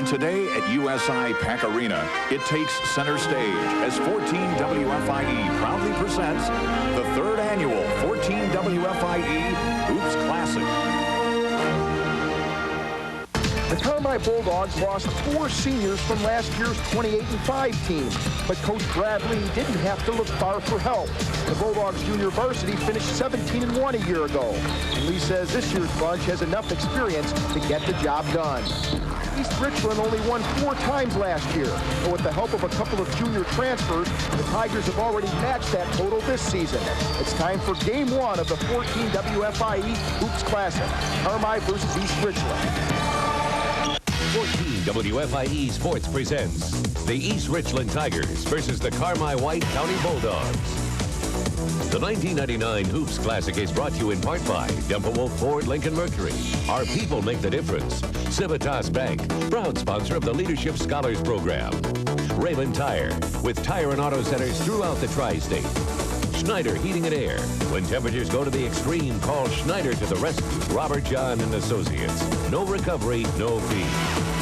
today at USI Pack Arena, it takes center stage as 14 WFIE proudly presents the third annual 14 WFIE Hoops Classic. The Carmi Bulldogs lost 4 seniors from last year's 28-5 team, but Coach Bradley didn't have to look far for help. The Bulldogs junior varsity finished 17-1 a year ago, and Lee says this year's bunch has enough experience to get the job done. East Richland only won 4 times last year, but with the help of a couple of junior transfers, the Tigers have already matched that total this season. It's time for Game 1 of the 14 WFIE Hoops Classic, Carmi versus East Richland. 14 WFIE Sports presents the East Richland Tigers versus the Carmi White County Bulldogs. The 1999 Hoops Classic is brought to you in part by Dempo Ford Lincoln Mercury. Our people make the difference. Civitas Bank, proud sponsor of the Leadership Scholars Program. Raymond Tire, with tire and auto centers throughout the tri-state. Schneider Heating and Air. When temperatures go to the extreme, call Schneider to the rescue. Robert John and Associates. No recovery, no fee.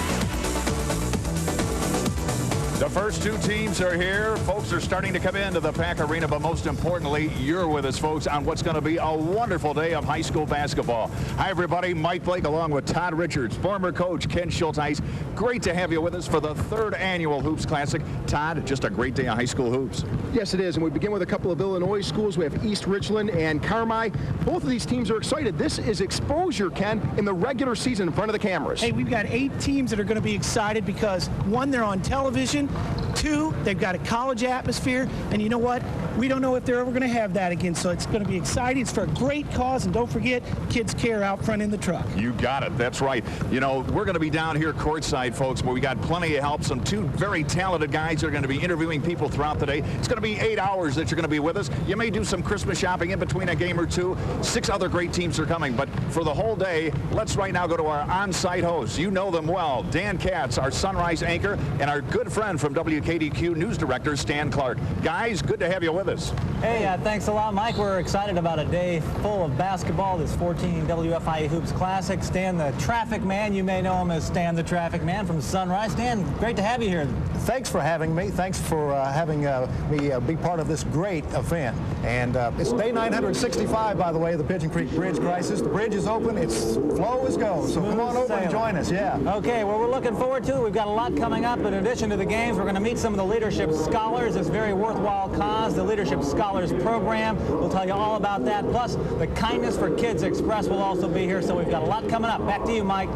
The first 2 teams are here. Folks are starting to come into the Pack Arena, but most importantly, you're with us, folks, on what's going to be a wonderful day of high school basketball. Hi, everybody. Mike Blake along with Todd Richards, former coach Ken Schulteis. Great to have you with us for the 3rd annual Hoops Classic. Todd, just a great day of high school hoops. Yes, it is, and we begin with a couple of Illinois schools. We have East Richland and Carmi. Both of these teams are excited. This is exposure, Ken, in the regular season in front of the cameras. Hey, we've got 8 teams that are going to be excited because, 1, they're on television. 2, they've got a college atmosphere, and you know what? We don't know if they're ever going to have that again, so it's going to be exciting. It's for a great cause, and don't forget, kids care out front in the truck. You got it. That's right. You know, we're going to be down here courtside, folks, where we got plenty of help. Some 2 very talented guys are going to be interviewing people throughout the day. It's going to be 8 hours that you're going to be with us. You may do some Christmas shopping in between a game or 2. 6 other great teams are coming, but for the whole day, let's right now go to our on-site hosts. You know them well. Dan Katz, our Sunrise anchor, and our good friend from WKDQ News Director, Stan Clark. Guys, good to have you with us. Hey, thanks a lot, Mike. We're excited about a day full of basketball, this 14 WFIE Hoops Classic. Stan the Traffic Man, you may know him as Stan the Traffic Man from Sunrise. Stan, great to have you here. Thanks for having me. Thanks for having me be part of this great event. And it's day 965, by the way, of the Pigeon Creek Bridge crisis. The bridge is open. Its flow is go. So come on over and join us. Yeah. Okay, well, we're looking forward to it. We've got a lot coming up. In addition to the games, we're going to meet some of the leadership scholars. This very worthwhile cause, the Leadership Scholars Program. We'll tell you all about that. Plus, the Kindness for Kids Express will also be here. So we've got a lot coming up. Back to you, Mike.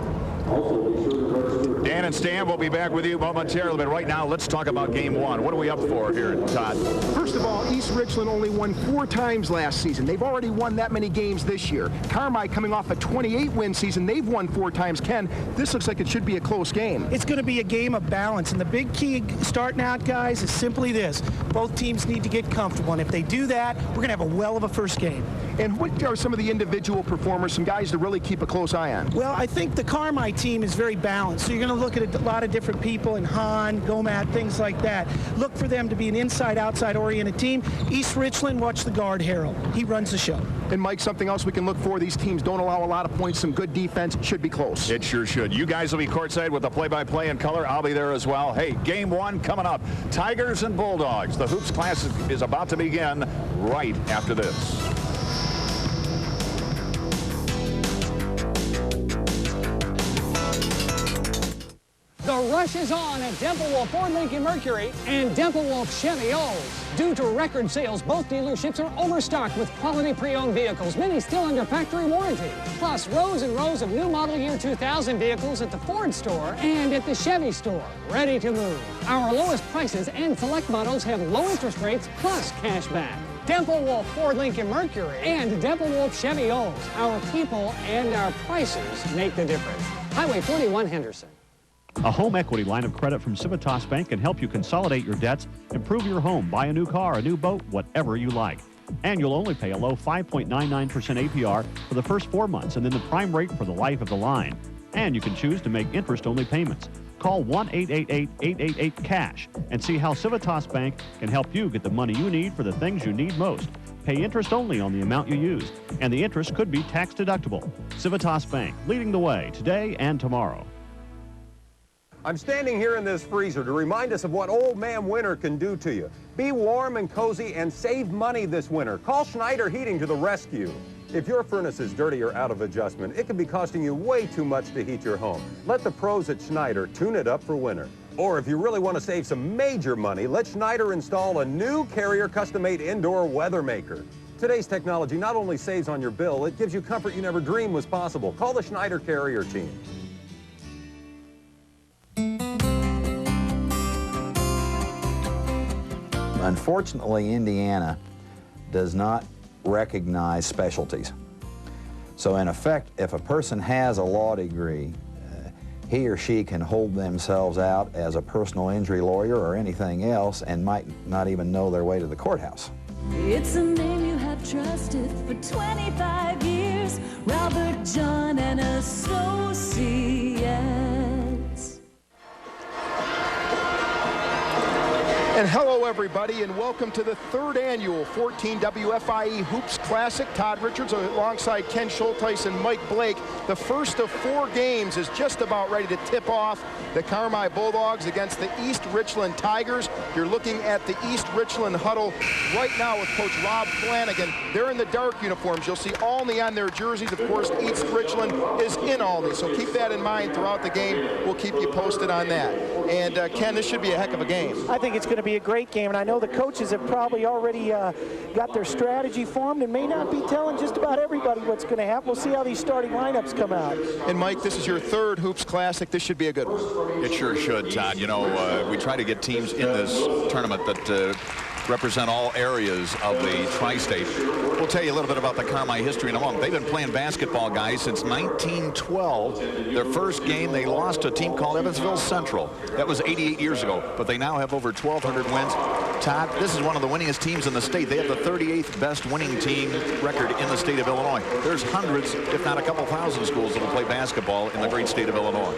Dan and Stan will be back with you momentarily, but right now let's talk about Game 1. What are we up for here, Todd? First of all, East Richland only won 4 times last season. They've already won that many games this year. Carmi coming off a 28-win season. They've won 4 times. Ken, this looks like it should be a close game. It's going to be a game of balance, and the big key starting out, guys, is simply this. Both teams need to get comfortable, and if they do that, we're going to have a well of a first game. And what are some of the individual performers, some guys to really keep a close eye on? Well, I think the Carmi team is very balanced, so you're going to look at a lot of different people, and Han, Gomat, things like that. Look for them to be an inside-outside oriented team. East Richland, watch the guard, Harold. He runs the show. And Mike, something else we can look for, these teams don't allow a lot of points, some good defense, should be close. It sure should. You guys will be courtside with the play-by-play in color. I'll be there as well. Hey, Game 1 coming up. Tigers and Bulldogs. The Hoops Classic is about to begin right after this. The rush is on at Dempo Ford Lincoln Mercury and Dempo Chevy Olds. Due to record sales, both dealerships are overstocked with quality pre-owned vehicles, many still under factory warranty. Plus, rows and rows of new model year 2000 vehicles at the Ford store and at the Chevy store, ready to move. Our lowest prices and select models have low interest rates plus cash back. Dempo Ford Lincoln Mercury and Dempo Chevy Olds. Our people and our prices make the difference. Highway 41 Henderson. A home equity line of credit from Civitas Bank can help you consolidate your debts, improve your home, buy a new car, a new boat, whatever you like. And you'll only pay a low 5.99% APR for the first 4 months and then the prime rate for the life of the line. And you can choose to make interest-only payments. Call 1-888-888-CASH and see how Civitas Bank can help you get the money you need for the things you need most. Pay interest only on the amount you used, and the interest could be tax deductible. Civitas Bank, leading the way today and tomorrow. I'm standing here in this freezer to remind us of what Old Man Winter can do to you. Be warm and cozy and save money this winter. Call Schneider Heating to the rescue. If your furnace is dirty or out of adjustment, it could be costing you way too much to heat your home. Let the pros at Schneider tune it up for winter. Or if you really want to save some major money, let Schneider install a new Carrier custom-made indoor weather maker. Today's technology not only saves on your bill, it gives you comfort you never dreamed was possible. Call the Schneider Carrier team. Unfortunately, Indiana does not recognize specialties. So in effect, if a person has a law degree, he or she can hold themselves out as a personal injury lawyer or anything else and might not even know their way to the courthouse. It's a name you have trusted for 25 years, Robert John and Associates. And hello, everybody, and welcome to the third annual 14 WFIE Hoops Classic. Todd Richards alongside Ken Schulteis and Mike Blake. The first of 4 games is just about ready to tip off. The Carmi Bulldogs against the East Richland Tigers. You're looking at the East Richland huddle right now with Coach Rob Flanagan. They're in the dark uniforms. You'll see Olney on their jerseys. Of course, East Richland is in Olney, so keep that in mind throughout the game. We'll keep you posted on that. And Ken, this should be a heck of a game. I think it's going to be a great game, and I know the coaches have probably already got their strategy formed and may not be telling just about everybody what's going to happen. We'll see how these starting lineups come out. And Mike, this is your third Hoops Classic. This should be a good one. It sure should, Todd. You know, we try to get teams in this tournament that represent all areas of the tri-state. We'll tell you a little bit about the Carmi history in a moment. They've been playing basketball, guys, since 1912. Their first game, they lost to a team called Evansville Central. That was 88 years ago, but they now have over 1,200 wins. Todd, this is one of the winningest teams in the state. They have the 38th best winning team record in the state of Illinois. There's hundreds, if not a couple thousand schools that will play basketball in the great state of Illinois.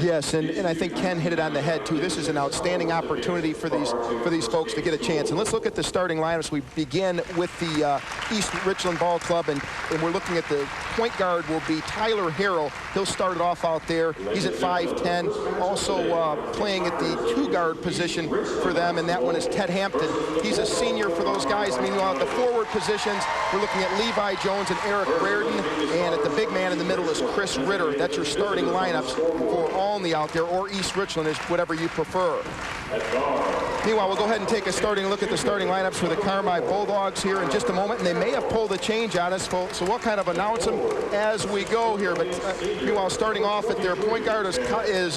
Yes, and I think Ken hit it on the head, too. This is an outstanding opportunity for these folks to get a chance. And let's look at the starting lineups. We begin with the East Richland Ball Club, and we're looking at the point guard will be Tyler Harrell. He'll start it off out there. He's at 5'10". Also playing at the 2-guard position for them, and that one is Ted Hampton. He's a senior for those guys. Meanwhile, at the forward positions, we're looking at Levi Jones and Eric Reardon, and at the big man in the middle is Chris Ritter. That's your starting lineups for Olney out there, or East Richland, is whatever you prefer. Meanwhile, we'll go ahead and take a starting look at the starting lineups for the Carmi Bulldogs here in just a moment, and they may have pulled a change on us, so we'll kind of announce them as we go here. But meanwhile, starting off at their point guard is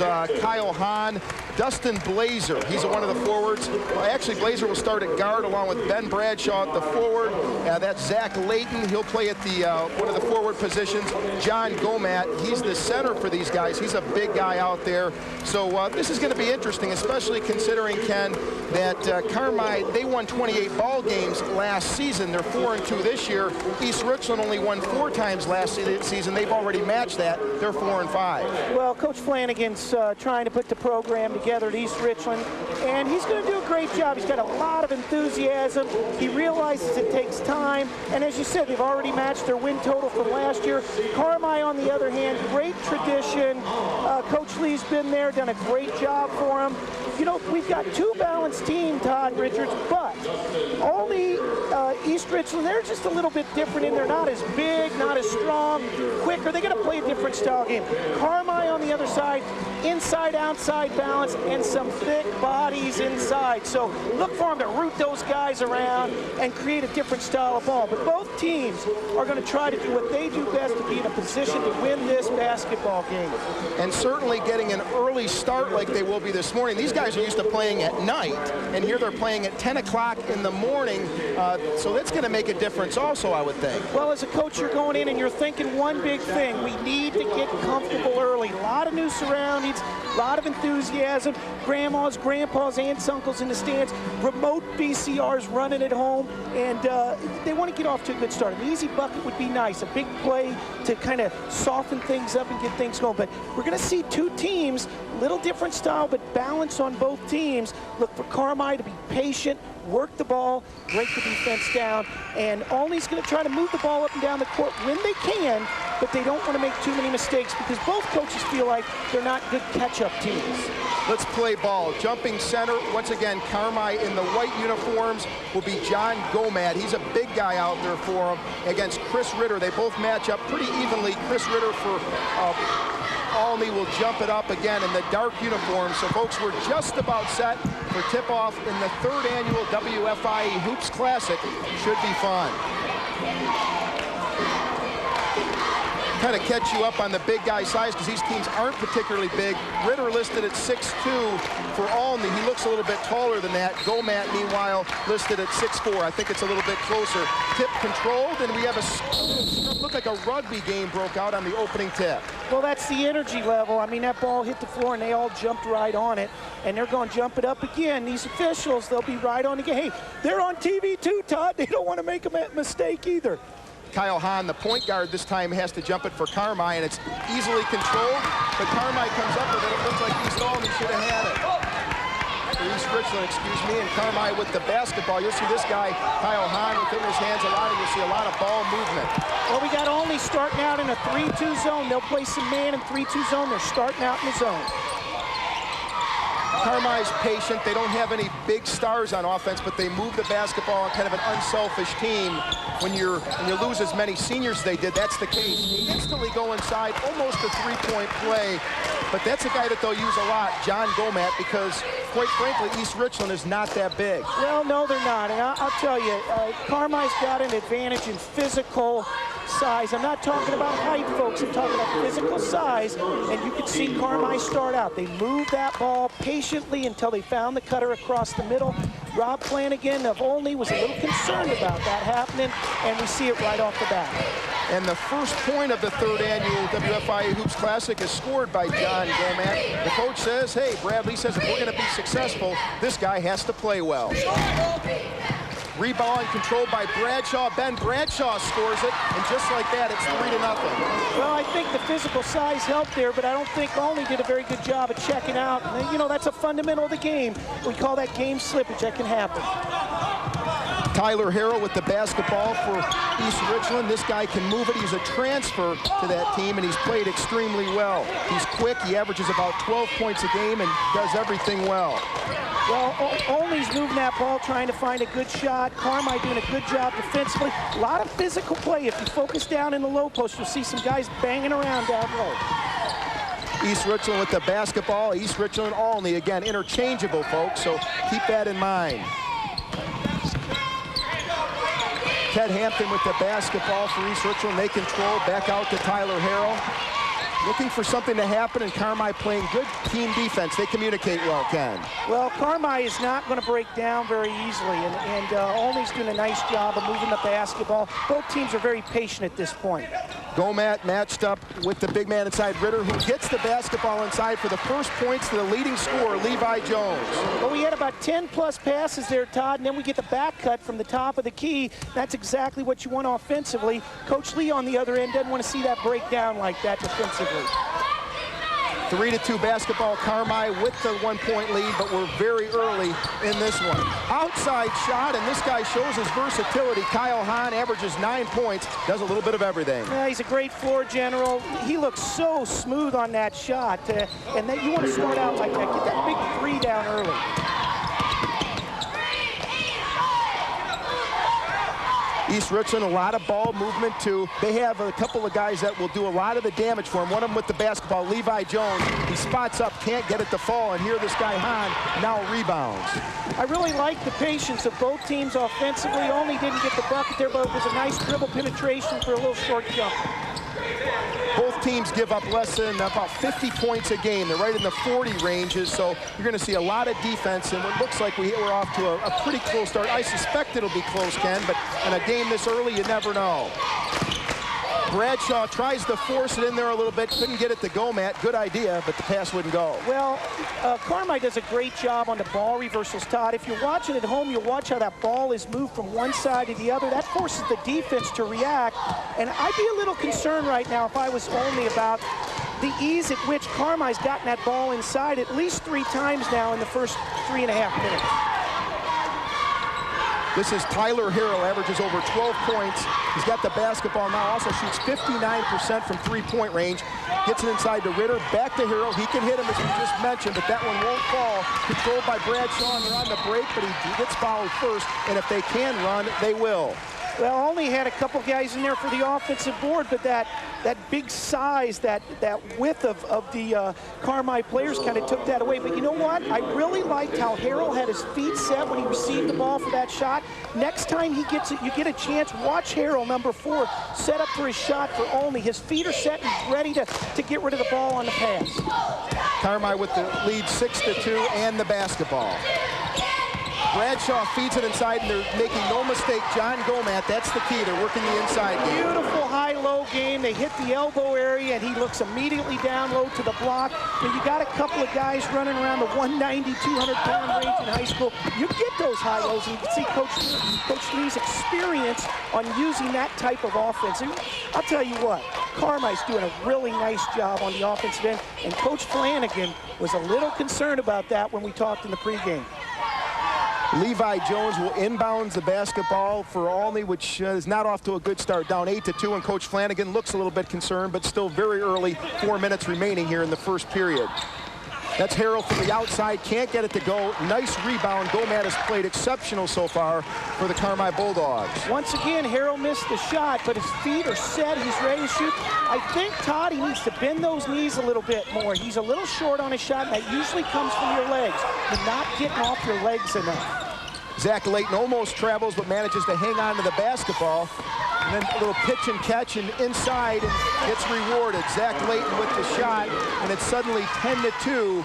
Kyle Hahn. Dustin Blazer, he's one of the forwards. Well, actually, Blazer will start at guard along with Ben Bradshaw at the forward. That's Zach Layton. He'll play at the one of the forward positions. John Gomat, he's the center for these guys. He's a big guy out there. So this is going to be interesting, especially considering, Ken, that Carmi, they won 28 ball games last season. They're 4-2 this year. East Richland only won 4 times last season. They've already matched that. They're 4-5. Well, Coach Flanagan's trying to put the program together at East Richland, and he's going to do a great job. He's got a lot of enthusiasm. He realizes it takes time, and as you said, they've already matched their win total from last year. Carmi, on the other hand, great tradition. Coach Lee's been there, done a great job for him. You know, we've got 2 balanced teams, Todd Richards, but only East Richland, they're just a little bit different in there. Not as big, not as strong, quicker. They got to play a different style game. Carmi on the other side, inside, outside balance, and some thick bodies inside. So look for them to root those guys around and create a different style of ball. But both teams are going to try to do what they do best to be in a position to win this basketball game. And certainly getting an early start like they will be this morning. These guys are used to playing at night, and here they're playing at 10 o'clock in the morning. So that's going to make a difference also, I would think. Well, as a coach, you're going in and you're thinking one big thing. We need to get comfortable early. A lot of new surroundings, a lot of enthusiasm. Grandmas, grandpas, aunts, uncles in the stands. Remote VCRs running at home, and they want to get off to a good start. An easy bucket would be nice. A big play to kind of soften things up and get things going. But we're going to see 2 teams, a little different style, but balance on both teams. Look for Carmi to be patient, work the ball, break the defense down, and Olney's going to try to move the ball up and down the court when they can, but they don't want to make too many mistakes because both coaches feel like they're not good catch-up teams. Let's play ball. Jumping center, once again, Carmi in the white uniforms will be John Gomat. He's a big guy out there for him against Chris Ritter. They both match up pretty evenly. Chris Ritter for Olney will jump it up again in the dark uniform. So, folks, we're just about set for tip-off in the 3rd annual WFIE Hoops Classic. Should be fun. Kind of catch you up on the big guy size because these teams aren't particularly big. Ritter listed at 6'2" for Olney. He looks a little bit taller than that. Gomat, meanwhile, listed at 6'4". I think it's a little bit closer. Tip controlled, and we have a look like a rugby game broke out on the opening tip. Well, that's the energy level. I mean, that ball hit the floor, and they all jumped right on it, and they're going to jump it up again. These officials, they'll be right on the game. Hey, they're on TV too, Todd. They don't want to make a mistake either. Kyle Hahn, the point guard, this time has to jump it for Carmi, and it's easily controlled, but Carmi comes up with it. It looks like East Olney should have had it. For East Richland, excuse me, and Carmi with the basketball. You'll see this guy, Kyle Hahn, within his hands a lot, and you'll see a lot of ball movement. Well, we got Olney starting out in a 3-2 zone. They'll play some man in 3-2 zone. They're starting out in the zone. Carmi's patient. They don't have any big stars on offense, but they move the basketball, kind of an unselfish team. When you lose as many seniors as they did, that's the case. They instantly go inside, almost a three-point play, but that's a guy that they'll use a lot, John Gomat, because quite frankly, East Richland is not that big. Well, no, they're not, and I'll tell you, Carmi's got an advantage in physical size. I'm not talking about height, folks. I'm talking about physical size, and you can see Carmi start out. They moved that ball patiently until they found the cutter across the middle. Rob Flanagan of Olney was a little concerned about that happening, and we see it right off the bat. And the first point of the 3rd annual WFIA Hoops Classic is scored by John Gomat. The coach says, hey, Bradley says, if we're going to be successful, this guy has to play well. Rebound controlled by Bradshaw. Ben Bradshaw scores it, and just like that, it's 3-0. Well, I think the physical size helped there, but I don't think Olney did a very good job of checking out. And, you know, that's a fundamental of the game. We call that game slippage. That can happen. Tyler Harrell with the basketball for East Richland. This guy can move it. He's a transfer to that team, and he's played extremely well. He's quick. He averages about 12 points a game and does everything well. Well, Olney's moving that ball, trying to find a good shot. Carmi doing a good job defensively. A lot of physical play. If you focus down in the low post, you'll see some guys banging around down low. East Richland with the basketball. East Richland, Olney, again, interchangeable, folks, so keep that in mind. Ted Hampton with the basketball for East Richland. They control, back out to Tyler Harrell. Looking for something to happen, and Carmi playing good team defense. They communicate well, Ken. Well, Carmi is not going to break down very easily, and Olney's doing a nice job of moving the basketball. Both teams are very patient at this point. Gomat matched up with the big man inside, Ritter, who gets the basketball inside for the first points to the leading scorer, Levi Jones. Well, we had about 10-plus passes there, Todd, and then we get the back cut from the top of the key. That's exactly what you want offensively. Coach Lee on the other end doesn't want to see that break down like that defensively. 3-2 basketball, Carmi with the 1-point lead, but we're very early in this one. Outside shot, and this guy shows his versatility. Kyle Hahn averages 9 points, does a little bit of everything. Yeah, he's a great floor general. He looks so smooth on that shot, and then you want to start out like that. Get that big 3 down early. East Richland, a lot of ball movement too. They have a couple of guys that will do a lot of the damage for him. One of them with the basketball, Levi Jones. He spots up, can't get it to fall, and here this guy Hahn now rebounds. I really like the patience of both teams offensively. Olney didn't get the bucket there, but it was a nice dribble penetration for a little short jump. Both teams give up less than about 50 points a game. They're right in the 40 ranges, so you're going to see a lot of defense, and it looks like we're off to a pretty close start. I suspect it'll be close, Ken, but in a game this early, you never know. Bradshaw tries to force it in there a little bit, couldn't get it to Gomat. Good idea, but the pass wouldn't go. Well, Carmi does a great job on the ball reversals, Todd. If you're watching at home, you'll watch how that ball is moved from one side to the other. That forces the defense to react, and I'd be a little concerned right now if I was Olney about the ease at which Carmi's gotten that ball inside at least 3 times now in the first 3.5 minutes. This is Tyler Harrell, averages over 12 points. He's got the basketball now, also shoots 59% from three-point range. Gets it inside to Ritter, back to Harrell. He can hit him, as we just mentioned, but that one won't fall. Controlled by Bradshaw, and they're on the break, but he gets fouled first, and if they can run, they will. Well, only had a couple guys in there for the offensive board, but that big size, that width of the Carmi players kind of took that away. But you know what? I really liked how Harrell had his feet set when he received the ball for that shot. Next time he gets it, you get a chance. Watch Harrell, number 4, set up for his shot for Olney. His feet are set and ready to get rid of the ball on the pass. Carmi with the lead 6-2 and the basketball. Bradshaw feeds it inside, and they're making no mistake. John Gomat, that's the key. They're working the inside game. Beautiful high-low game. They hit the elbow area, and he looks immediately down low to the block. When you got a couple of guys running around the 190, 200-pound range in high school, you get those high-lows, and you can see Coach Lee's experience on using that type of offense. And I'll tell you what, Carmi's doing a really nice job on the offensive end, and Coach Flanagan was a little concerned about that when we talked in the pregame. Levi Jones will inbound the basketball for Olney, which is not off to a good start, down 8-2, and Coach Flanagan looks a little bit concerned, but still very early, 4 minutes remaining here in the first period. That's Harrell from the outside, can't get it to go. Nice rebound. Gomat has played exceptional so far for the Carmi Bulldogs. Once again, Harrell missed the shot, but his feet are set. He's ready to shoot. I think, Todd, he needs to bend those knees a little bit more. He's a little short on his shot, and that usually comes from your legs. You're not getting off your legs enough. Zach Layton almost travels, but manages to hang on to the basketball. And then a little pitch and catch, and inside, and gets rewarded. Zach Layton with the shot, and it's suddenly 10-2,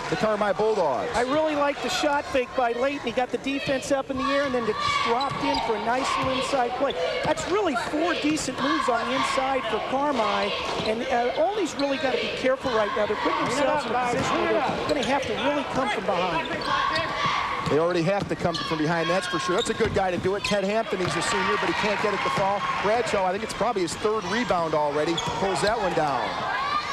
the Carmi Bulldogs. I really like the shot fake by Layton. He got the defense up in the air and then dropped in for a nice little inside play. That's really 4 decent moves on the inside for Carmi, and Olney's really got to be careful right now. They're putting themselves in a position where they're going to have to really come from behind. They already have to come from behind, that's for sure. That's a good guy to do it. Ted Hampton, he's a senior, but he can't get it to fall. Bradshaw, I think it's probably his 3rd rebound already, pulls that one down.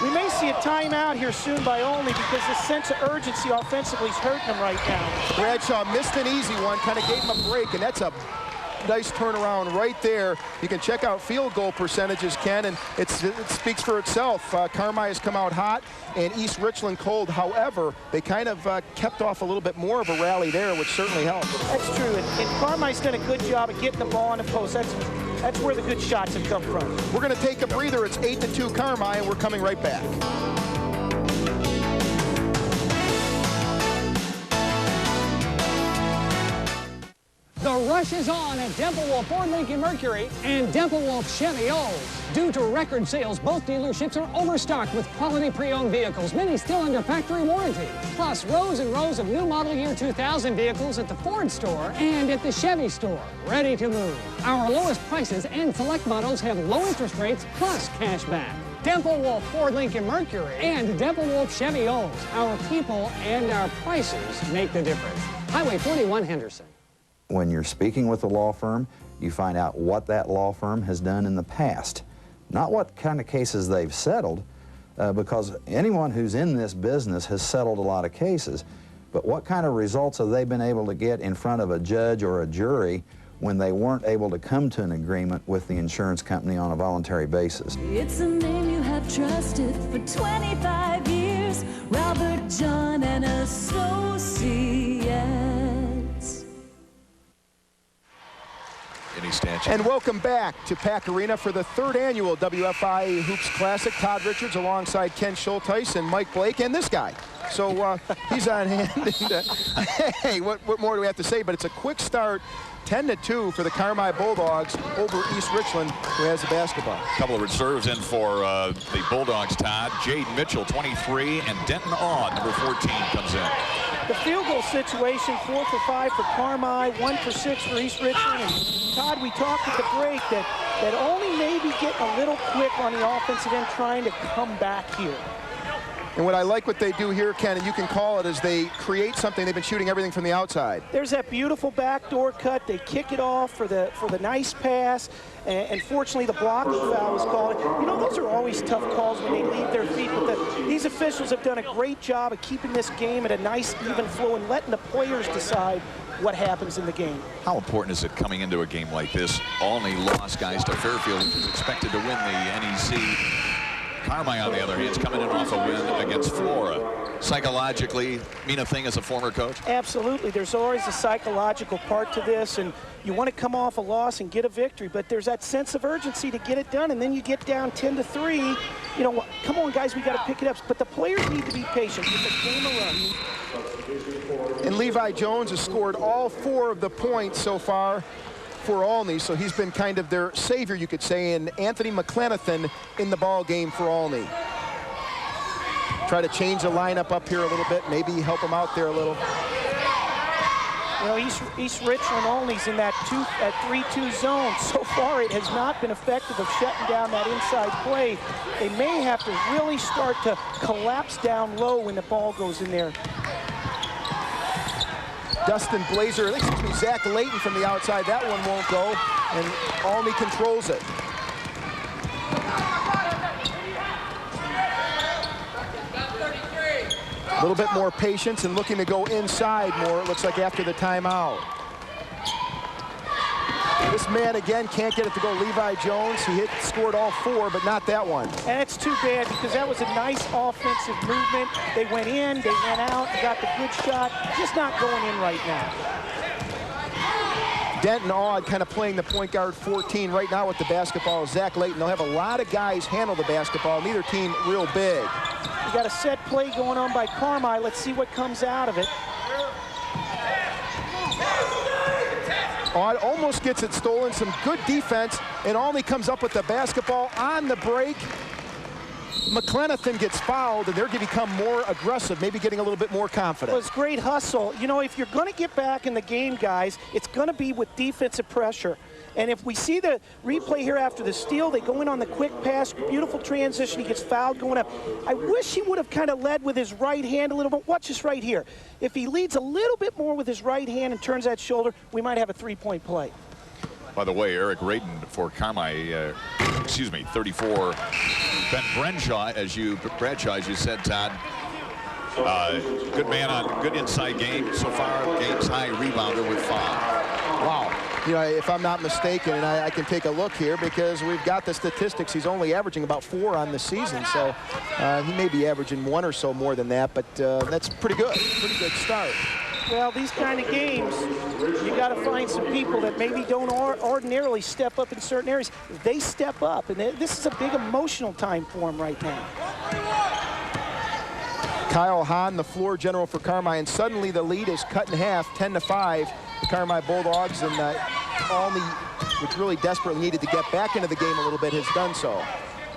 We may see a timeout here soon by Olney because the sense of urgency offensively is hurting them right now. Bradshaw missed an easy one, kind of gave him a break, and that's a nice turnaround right there. You can check out field goal percentages, Ken, and it speaks for itself. Carmi has come out hot and East Richland cold. However, they kind of kept off a little bit more of a rally there, which certainly helped. That's true, and Carmi's done a good job of getting the ball on the post. That's where the good shots have come from. We're going to take a breather. It's 8-2 Carmi, and we're coming right back. The rush is on at Temple Wolf Ford Lincoln Mercury and Temple Wolf Chevy Olds. Due to record sales, both dealerships are overstocked with quality pre-owned vehicles, many still under factory warranty. Plus, rows and rows of new model year 2000 vehicles at the Ford store and at the Chevy store, ready to move. Our lowest prices and select models have low interest rates plus cash back. Temple Wolf Ford Lincoln Mercury and Temple Wolf Chevy Olds. Our people and our prices make the difference. Highway 41 Henderson. When you're speaking with a law firm, you find out what that law firm has done in the past, not what kind of cases they've settled, because anyone who's in this business has settled a lot of cases, but what kind of results have they been able to get in front of a judge or a jury when they weren't able to come to an agreement with the insurance company on a voluntary basis. It's a name you have trusted for 25 years, Robert John and Associates. And welcome back to Pack Arena for the 3rd annual WFI Hoops Classic. Todd Richards alongside Ken Schulteis and Mike Blake and this guy. So he's on hand. And, hey, what more do we have to say? But it's a quick start, 10-2 for the Carmi Bulldogs over East Richland, who has the basketball. A couple of reserves in for the Bulldogs, Todd. Jaden Mitchell, 23, and Denton Aud, number 14, comes in. The field goal situation, 4 for 5 for Carmi, 1 for 6 for East Richland. And Todd, we talked at the break that Olney may be getting a little quick on the offensive end, trying to come back here. And what I like what they do here, Ken, and you can call it, is they create something. They've been shooting everything from the outside. There's that beautiful backdoor cut. They kick it off for the nice pass. And fortunately, the blocking foul was called. You know, those are always tough calls when they leave their feet. But these officials have done a great job of keeping this game at a nice, even flow and letting the players decide what happens in the game. How important is it coming into a game like this? Olney lost guys to Fairfield, which was expected to win the NEC. Carmi, on the other hand, is coming in off a win against Flora. Psychologically, mean a thing as a former coach? Absolutely. There's always a psychological part to this, and you want to come off a loss and get a victory, but there's that sense of urgency to get it done, and then you get down 10-3. You know, come on, guys, we got to pick it up. But the players need to be patient. Get the game around. And Levi Jones has scored all 4 of the points so far for Olney, so he's been kind of their savior, you could say, and Anthony McClenathan in the ball game for Olney. Try to change the lineup up here a little bit, maybe help him out there a little. You know, East Richland Olney's in that 3-2 zone. So far, it has not been effective of shutting down that inside play. They may have to really start to collapse down low when the ball goes in there. Dustin Blazer, excuse me, Zach Layton from the outside. That one won't go, and Olney controls it. A little bit more patience and looking to go inside more, it looks like, after the timeout. This man, again, can't get it to go. Levi Jones, he scored all 4, but not that one. And it's too bad because that was a nice offensive movement. They went in, they went out, got the good shot. Just not going in right now. Denton Aud kind of playing the point guard 14 right now with the basketball. Zach Layton, they'll have a lot of guys handle the basketball. Neither team real big. We got a set play going on by Carmi. Let's see what comes out of it. Aud almost gets it stolen. Some good defense, and Olney comes up with the basketball on the break. McClenathan gets fouled, and they're going to become more aggressive, maybe getting a little bit more confident. Well, it's great hustle. You know, if you're going to get back in the game, guys, it's going to be with defensive pressure. And if we see the replay here after the steal, they go in on the quick pass, beautiful transition, he gets fouled going up. I wish he would have kind of led with his right hand a little bit. Watch this right here. If he leads a little bit more with his right hand and turns that shoulder, we might have a three-point play. By the way, Eric Radin for Carmi, 34. Ben Bradshaw, as you said, Todd. Good man on good inside game so far. Game's high rebounder with 5. Wow. You know, if I'm not mistaken, and I can take a look here because we've got the statistics, he's only averaging about 4 on the season, so he may be averaging 1 or so more than that, but that's pretty good start. Well, these kind of games, you got to find some people that maybe don't ordinarily step up in certain areas. They step up, and this is a big emotional time for them right now. Kyle Hahn, the floor general for Carmi, and suddenly the lead is cut in half, 10-5. The Carmi Bulldogs, and Olney, which really desperately needed to get back into the game a little bit, has done so.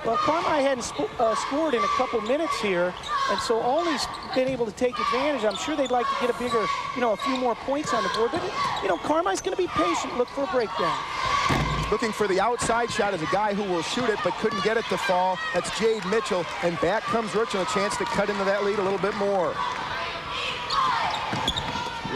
Well, Carmi hadn't scored in a couple minutes here, and so Olney's been able to take advantage. I'm sure they'd like to get a bigger, a few more points on the board, but, Carmi's going to be patient, look for a breakdown. Looking for the outside shot is a guy who will shoot it but couldn't get it to fall. That's Jade Mitchell, and back comes Richland, a chance to cut into that lead a little bit more.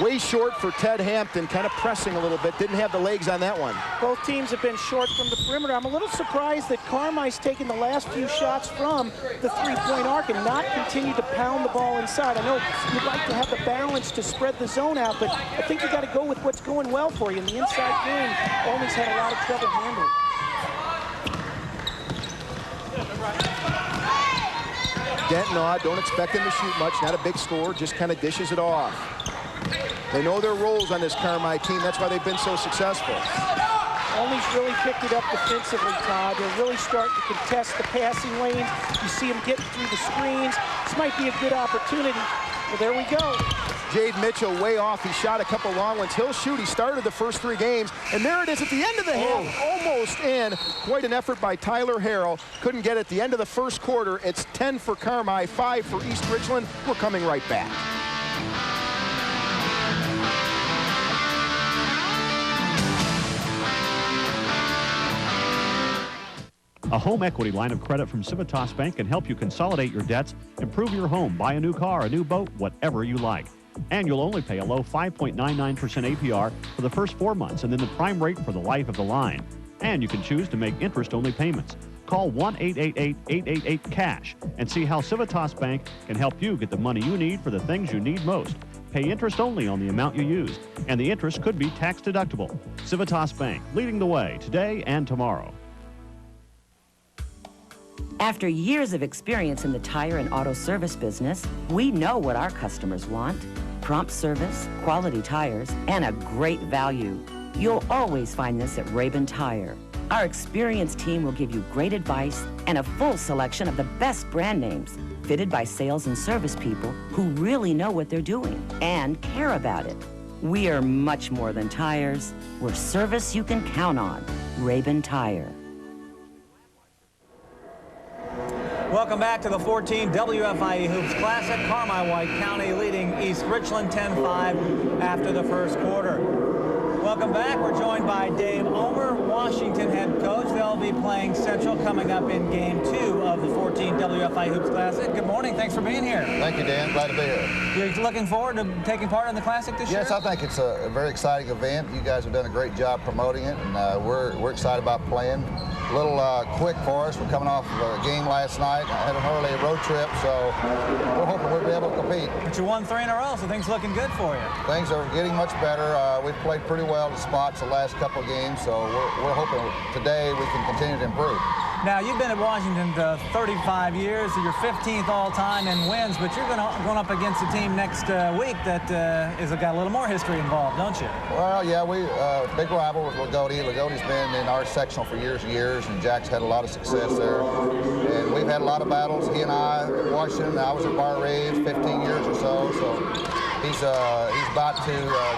Way short for Ted Hampton, kind of pressing a little bit. Didn't have the legs on that one. Both teams have been short from the perimeter. I'm a little surprised that Carmi's taken the last few shots from the three-point arc and not continued to pound the ball inside. I know you'd like to have the balance to spread the zone out, but I think you got to go with what's going well for you. In the inside game, Olney's had a lot of trouble handling. Denton Aud, don't expect him to shoot much. Not a big score, just kind of dishes it off. They know their roles on this Carmi team. That's why they've been so successful. Olney's really picked it up defensively, Todd. They're really starting to contest the passing lanes. You see them getting through the screens. This might be a good opportunity. Well, there we go. Jade Mitchell way off. He shot a couple long ones. He'll shoot. He started the first 3 games. And there it is at the end of the half. Almost in. Quite an effort by Tyler Harrell. Couldn't get it at the end of the first quarter. It's 10 for Carmi, 5 for East Richland. We're coming right back. A home equity line of credit from Civitas Bank can help you consolidate your debts, improve your home, buy a new car, a new boat, whatever you like. And you'll only pay a low 5.99% APR for the first 4 months and then the prime rate for the life of the line. And you can choose to make interest-only payments. Call 1-888-888-CASH and see how Civitas Bank can help you get the money you need for the things you need most. Pay interest only on the amount you use, and the interest could be tax deductible. Civitas Bank, leading the way today and tomorrow. After years of experience in the tire and auto service business, we know what our customers want. Prompt service, quality tires, and a great value. You'll always find this at Rabin Tire. Our experienced team will give you great advice and a full selection of the best brand names, fitted by sales and service people who really know what they're doing and care about it. We are much more than tires. We're service you can count on. Rabin Tire. Welcome back to the 14 WFIE Hoops Classic. Carmi White County leading East Richland 10-5 after the first quarter. Welcome back. We're joined by Dave Omer, Washington head coach. They'll be playing Central coming up in Game 2 of the 14 WFIE Hoops Classic. Good morning. Thanks for being here. Thank you, Dan. Glad to be here. You're looking forward to taking part in the Classic this year? Yes, I think it's a very exciting event. You guys have done a great job promoting it, and we're excited about playing. A little quick for us. We're coming off of a game last night. I had an early road trip, so we're hoping we'll be able to compete. But you won 3 in a row, so things looking good for you. Things are getting much better. We've played pretty well in spots the last couple of games, so we're hoping today we can continue to improve. Now, you've been at Washington 35 years, so you're 15th all-time in wins, but you're going up against a team next week that has got a little more history involved, don't you? Well, yeah, we big rival with Lagodi. Lagoti's been in our sectional for years and years, and Jack's had a lot of success there. And we've had a lot of battles, he and I at Washington. I was at Bar Ridge 15 years or so he's about to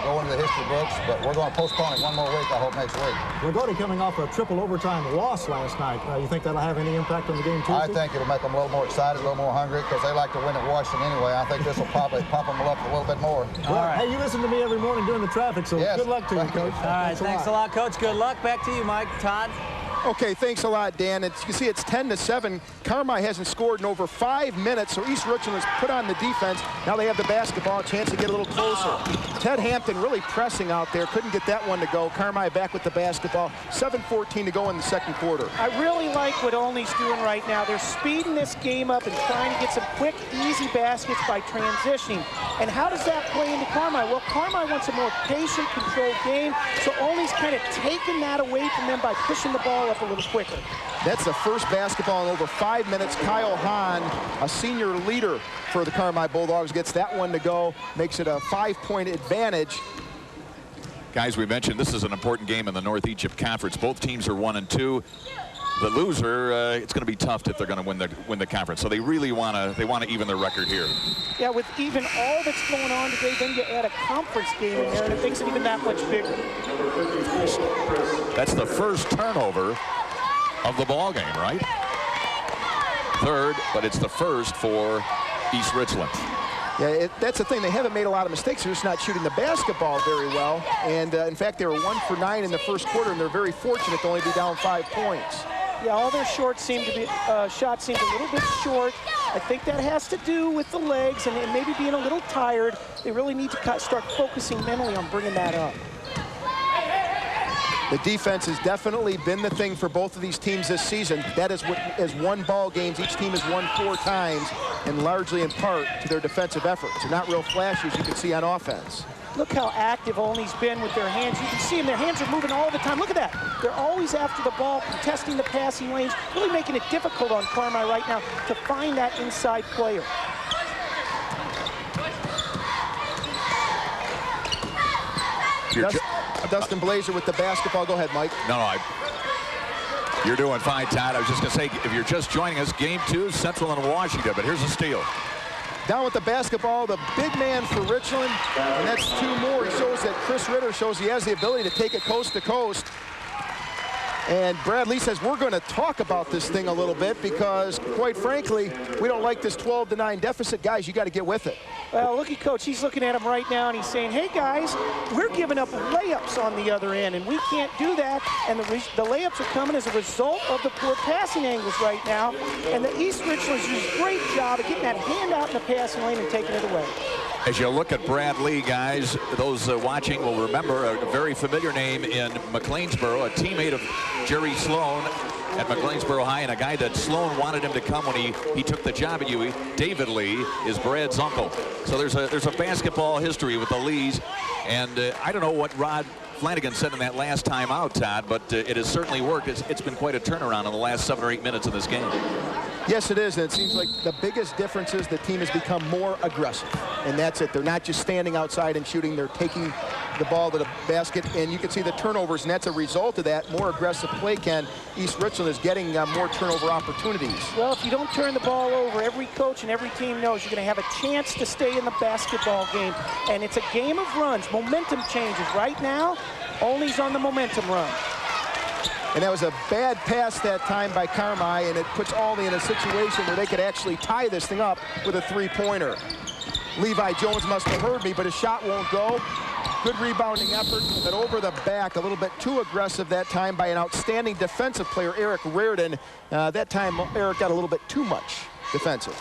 go into the history books, but we're going to postpone it one more week, I hope, next week. Lagodi coming off a triple overtime loss last night. You think that'll have any impact on the game Tuesday? I think it'll make them a little more excited, a little more hungry, because they like to win at Washington anyway. I think this will probably pump them up a little bit more. All right. Hey, you listen to me every morning during the traffic, so yes. Good luck to you, Coach. All right, thanks a lot, Coach. Good luck. Back to you, Mike. Todd? Okay, thanks a lot, Dan. You can see it's 10-7. Carmi hasn't scored in over 5 minutes, so East Richland has put on the defense. Now they have the basketball, a chance to get a little closer. Ted Hampton really pressing out there. Couldn't get that one to go. Carmi back with the basketball. 7:14 to go in the second quarter. I really like what Olney's doing right now. They're speeding this game up and trying to get some quick, easy baskets by transitioning. And how does that play into Carmi? Well, Carmi wants a more patient, controlled game, so Olney's kind of taking that away from them by pushing the ball up a little quicker. That's the first basketball in over 5 minutes. Kyle Hahn, a senior leader for the Carmi Bulldogs, gets that one to go, makes it a 5-point advantage. Guys, we mentioned this is an important game in the North Egypt Conference. Both teams are 1-2. The loser, it's going to be tough if they're going to win the conference. So they really want to even their record here. Yeah, with even all that's going on today, then you add a conference game in there, and it makes it even that much bigger. That's the first turnover of the ball game, right? Third, but it's the first for East Richland. Yeah, that's the thing. They haven't made a lot of mistakes. They're just not shooting the basketball very well. And in fact, they were 1 for 9 in the first quarter, and they're very fortunate to only be down 5 points. Yeah, all their shots seem a little bit short. I think that has to do with the legs and maybe being a little tired. They really need to start focusing mentally on bringing that up. The defense has definitely been the thing for both of these teams this season. That is what has won ball games. Each team has won 4 times, and largely in part to their defensive efforts. They're not real flashy, as you can see on offense. Look how active Olney's been with their hands. You can see them, their hands are moving all the time. Look at that. They're always after the ball, contesting the passing lanes, really making it difficult on Carmi right now to find that inside player. Dustin Blazer with the basketball. Go ahead, Mike. No, you're doing fine, Todd. I was just going to say, if you're just joining us, Game 2, Central and Washington, but here's a steal. Down with the basketball, the big man for Richland, and that's 2 more. He shows that Chris Ritter shows he has the ability to take it coast to coast. And Brad Lee says we're going to talk about this thing a little bit because, quite frankly, we don't like this 12-9 deficit. Guys, you got to get with it. Well, look at Coach. He's looking at him right now, and he's saying, hey, guys, we're giving up layups on the other end, and we can't do that. And the layups are coming as a result of the poor passing angles right now. And the East Richland's doing a great job of getting that hand out in the passing lane and taking it away. As you look at Brad Lee, guys, those watching will remember a very familiar name in McLeansboro, a teammate of Jerry Sloan at McLeansboro High, and a guy that Sloan wanted him to come when he took the job at UE. David Lee is Brad's uncle. So there's a basketball history with the Lees, and I don't know what Rod Flanagan said in that last time out, Todd, but it has certainly worked. It's been quite a turnaround in the last 7 or 8 minutes of this game. Yes, it is, and it seems like the biggest difference is the team has become more aggressive, and that's it. They're not just standing outside and shooting. They're taking the ball to the basket, and you can see the turnovers, and that's a result of that more aggressive play. Ken, East Richland is getting more turnover opportunities. Well, if you don't turn the ball over, every coach and every team knows you're going to have a chance to stay in the basketball game, and it's a game of runs. Momentum changes. Right now, Olney's on the momentum run. And that was a bad pass that time by Carmi, and it puts Olney in a situation where they could actually tie this thing up with a three-pointer. Levi Jones must have heard me, but his shot won't go. Good rebounding effort, but over the back, a little bit too aggressive that time by an outstanding defensive player, Eric Reardon. That time, Eric got a little bit too much defensive.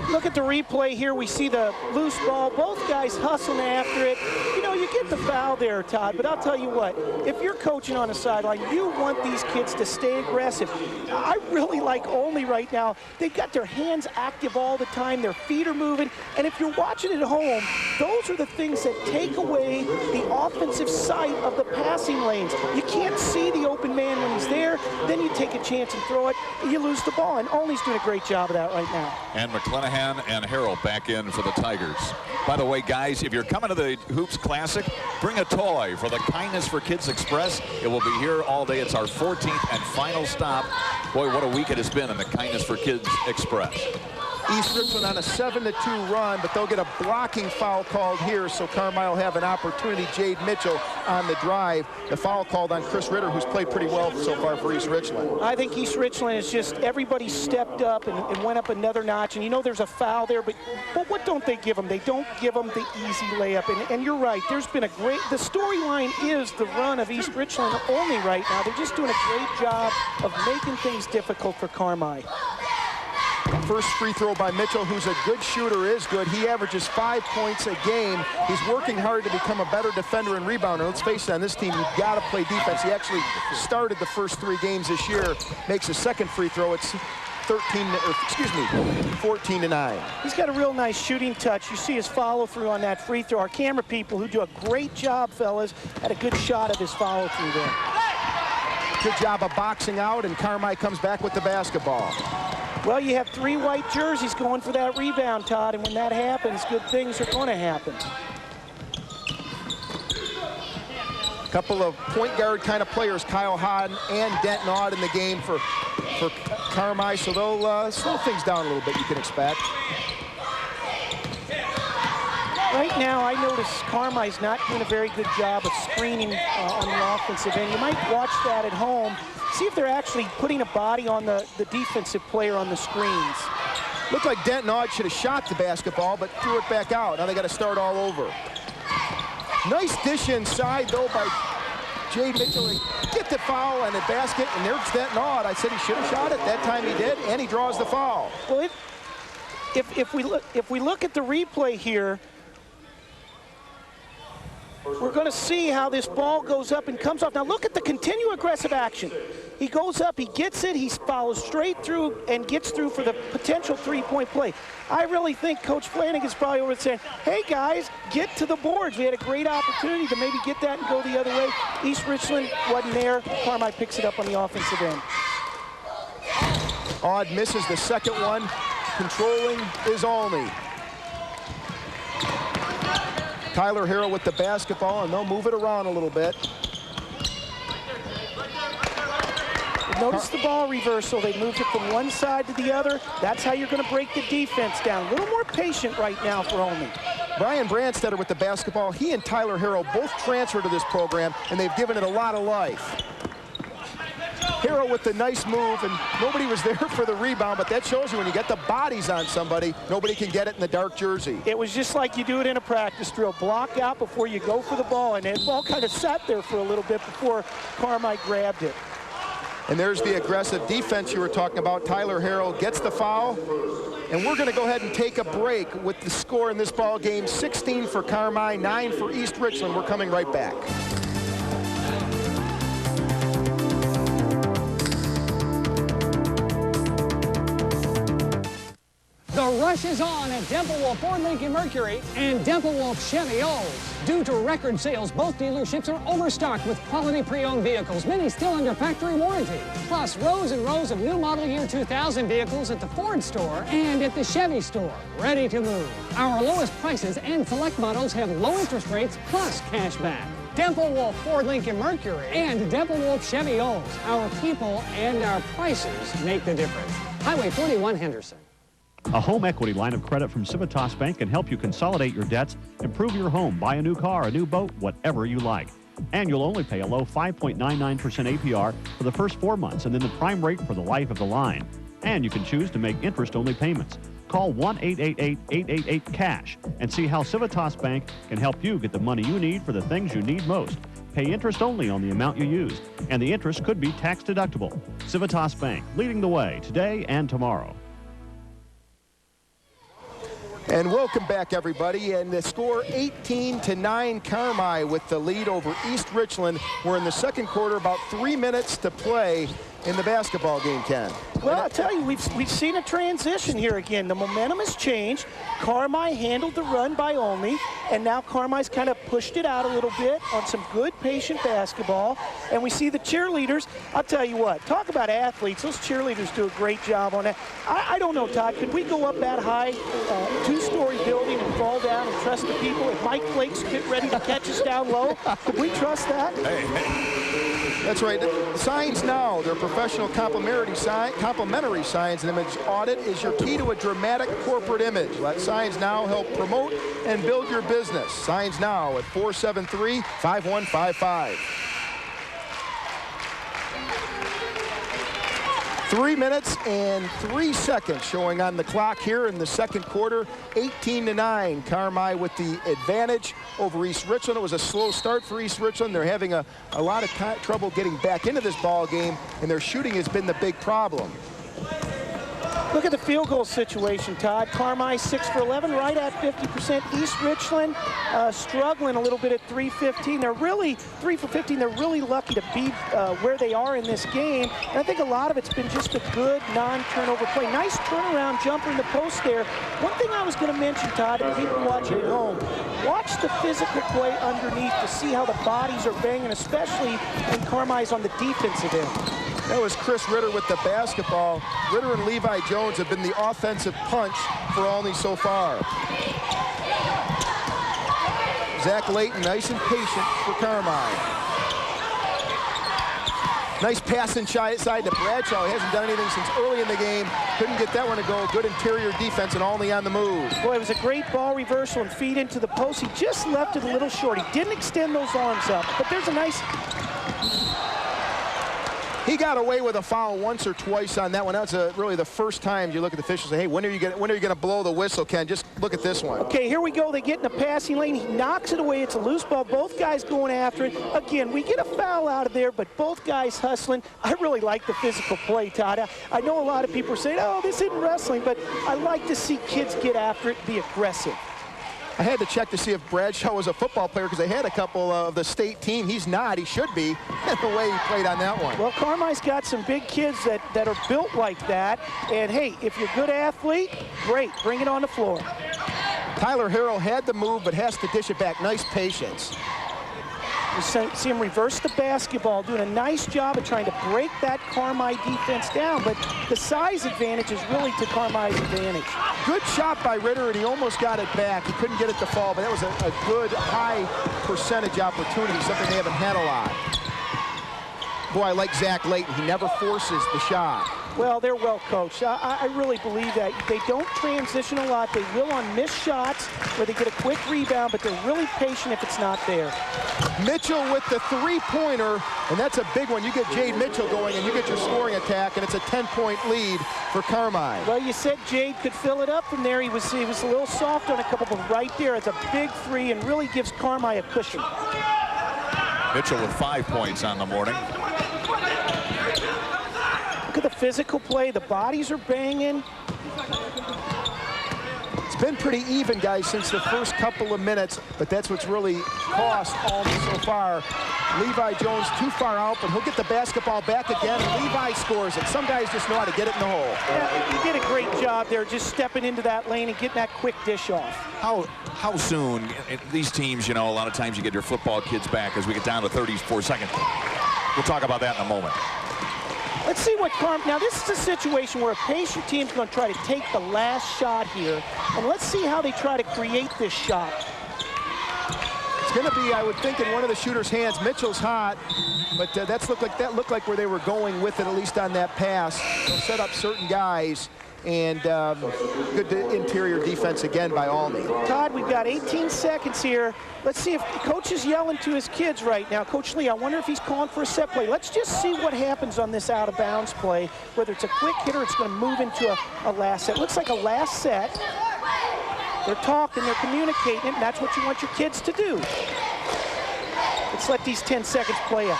Look at the replay here. We see the loose ball. Both guys hustling after it. You know, you get the foul there, Todd, but I'll tell you what, if you're coaching on the sideline, you want these kids to stay aggressive. I really like Olney right now. They've got their hands active all the time. Their feet are moving. And if you're watching at home, those are the things that take away the offensive sight of the passing lanes. You can't see the open man when he's there. Then you take a chance and throw it, and you lose the ball. And Olney's doing a great job of that right now. And McClanahan and Harrell back in for the Tigers. By the way, guys, if you're coming to the Hoops Classic, bring a toy for the Kindness for Kids Express. It will be here all day. It's our 14th and final stop. Boy, what a week it has been in the Kindness for Kids Express. East Richland on a 7-2 run, but they'll get a blocking foul called here, so Carmi will have an opportunity. Jade Mitchell on the drive. The foul called on Chris Ritter, who's played pretty well so far for East Richland. I think East Richland is just, everybody stepped up and went up another notch. And you know there's a foul there, but what don't they give them? They don't give them the easy layup. And you're right, there's been a great, the storyline is the run of East Richland only right now. They're just doing a great job of making things difficult for Carmi. First free throw by Mitchell, who's a good shooter, is good. He averages 5 points a game. He's working hard to become a better defender and rebounder. Let's face it, on this team, you've got to play defense. He actually started the first 3 games this year. Makes a second free throw. It's 14-9. He's got a real nice shooting touch. You see his follow through on that free throw. Our camera people, who do a great job, fellas, had a good shot of his follow through there. Good job of boxing out, and Carmi comes back with the basketball. Well, you have 3 white jerseys going for that rebound, Todd, and when that happens, good things are going to happen. A couple of point guard kind of players, Kyle Hodden and Denton Odd in the game for Carmi, so they'll slow things down a little bit, you can expect. Right now, I notice Carmi's not doing a very good job of screening on the offensive end. You might watch that at home. See if they're actually putting a body on the defensive player on the screens. Looked like Denton Odd should have shot the basketball, but threw it back out. Now they got to start all over. Nice dish inside, though, by Jade Mitchell. Get the foul and the basket, and there's Denton Odd. I said he should have shot it. That time he did, and he draws the foul. Well, if we look at the replay here, we're going to see how this ball goes up and comes off. Now look at the continued aggressive action. He goes up, he gets it, he follows straight through and gets through for the potential 3-point play. I really think Coach Flanagan's probably over saying, hey guys, get to the boards. We had a great opportunity to maybe get that and go the other way. East Richland wasn't there. Carmi picks it up on the offensive end. Odd misses the second one. Controlling is Olney. Tyler Harrell with the basketball, and they'll move it around a little bit. Notice the ball reversal. They moved it from one side to the other. That's how you're going to break the defense down. A little more patient right now for Olney. Brian Brandstetter with the basketball. He and Tyler Harrell both transferred to this program, and they've given it a lot of life. Harrell with the nice move, and nobody was there for the rebound, but that shows you when you get the bodies on somebody, nobody can get it in the dark jersey. It was just like you do it in a practice drill. Block out before you go for the ball, and the ball kind of sat there for a little bit before Carmi grabbed it. And there's the aggressive defense you were talking about. Tyler Harrell gets the foul, and we're going to go ahead and take a break with the score in this ball game. 16 for Carmi, 9 for East Richland. We're coming right back. rush is on at Temple Wolf Ford Lincoln Mercury and Temple Wolf Chevy Olds. Due to record sales, both dealerships are overstocked with quality pre-owned vehicles, many still under factory warranty. Plus, rows and rows of new model year 2000 vehicles at the Ford store and at the Chevy store, ready to move. Our lowest prices and select models have low interest rates plus cash back. Temple Wolf Ford Lincoln Mercury and Temple Wolf Chevy Olds. Our people and our prices make the difference. Highway 41 Henderson. A home equity line of credit from Civitas Bank can help you consolidate your debts, improve your home, buy a new car, a new boat, whatever you like. And you'll only pay a low 5.99% APR for the first 4 months and then the prime rate for the life of the line. And you can choose to make interest-only payments. Call 1-888-888-CASH and see how Civitas Bank can help you get the money you need for the things you need most. Pay interest only on the amount you use, and the interest could be tax deductible. Civitas Bank, leading the way today and tomorrow. And welcome back, everybody. And the score 18-9, Carmi with the lead over East Richland. We're in the second quarter, about 3 minutes to play in the basketball game, Ken. Well, I'll tell you, we've seen a transition here again. The momentum has changed. Carmi handled the run by Olney, and now Carmi's kind of pushed it out a little bit on some good, patient basketball. And we see the cheerleaders. I'll tell you what, talk about athletes. Those cheerleaders do a great job on that. I don't know, Todd, could we go up that high, two-story building and fall down and trust the people? If Mike Flake's get ready to catch us down low, could we trust that? Hey. That's right. The signs now, they're professional complementary signs and image audit is your key to a dramatic corporate image. Let Signs Now help promote and build your business. Signs Now at 473-5155. 3 minutes and 3 seconds showing on the clock here in the second quarter. 18-9, Carmi with the advantage over East Richland. It was a slow start for East Richland. They're having a lot of trouble getting back into this ball game, and their shooting has been the big problem. Look at the field goal situation, Todd. Carmi 6 for 11, right at 50%. East Richland struggling a little bit at 3-15. They're really 3 for 15. They're really lucky to be where they are in this game. And I think a lot of it's been just a good non-turnover play. Nice turnaround jumper in the post there. One thing I was going to mention, Todd, and people watching at home, watch the physical play underneath to see how the bodies are banging, especially when Carmi's on the defensive end. That was Chris Ritter with the basketball. Ritter and Levi Jones have been the offensive punch for Olney so far. Zach Layton, nice and patient for Carmi. Nice pass inside to Bradshaw. He hasn't done anything since early in the game. Couldn't get that one to go. Good interior defense and Olney on the move. Boy, it was a great ball reversal and feed into the post. He just left it a little short. He didn't extend those arms up, but there's a nice... He got away with a foul once or twice on that one. That's really the first time you look at the officials and say, hey, when are you going to blow the whistle, Ken? Just look at this one. Okay, here we go. They get in the passing lane. He knocks it away. It's a loose ball. Both guys going after it. Again, we get a foul out of there, but both guys hustling. I really like the physical play, Todd. I know a lot of people are saying, oh, this isn't wrestling, but I like to see kids get after it, be aggressive. I had to check to see if Bradshaw was a football player because they had a couple of the state team. He's not. He should be, the way he played on that one. Well, Carmi's got some big kids that are built like that. And, hey, if you're a good athlete, great. Bring it on the floor. Tyler Harrell had the move but has to dish it back. Nice patience. You see him reverse the basketball, doing a nice job of trying to break that Carmi defense down, but the size advantage is really to Carmi's advantage. Good shot by Ritter, and he almost got it back. He couldn't get it to fall, but that was a good high percentage opportunity, something they haven't had a lot. Boy, I like Zach Layton. He never forces the shot. Well, they're well coached. I really believe that. They don't transition a lot. They will on missed shots where they get a quick rebound, but they're really patient if it's not there. Mitchell with the three-pointer, and that's a big one. You get Jade Mitchell going, and you get your scoring attack, and it's a 10-point lead for Carmi. Well, you said Jade could fill it up from there. He was a little soft on a couple, but right there, it's a big three and really gives Carmi a cushion. Mitchell with 5 points on the morning. Look at the physical play. The bodies are banging. It's been pretty even, guys, since the first couple of minutes, but that's what's really cost Olney so far. Levi Jones too far out, but he'll get the basketball back again, and Levi scores it. Some guys just know how to get it in the hole. Yeah, he did a great job there, just stepping into that lane and getting that quick dish off. How soon, these teams, you know, a lot of times you get your football kids back as we get down to 34 seconds. We'll talk about that in a moment. Let's see what Carmi, now this is a situation where a patient team's going to try to take the last shot here, and let's see how they try to create this shot. It's going to be, I would think, in one of the shooter's hands. Mitchell's hot, but that looked like where they were going with it, at least on that pass. They'll set up certain guys, and good interior defense again by Olney. Todd, we've got 18 seconds here. Let's see if the coach is yelling to his kids right now. Coach Lee, I wonder if he's calling for a set play. Let's just see what happens on this out-of-bounds play, whether it's a quick hit or it's going to move into a last set. Looks like a last set. They're talking, they're communicating, and that's what you want your kids to do. Let's let these 10 seconds play out.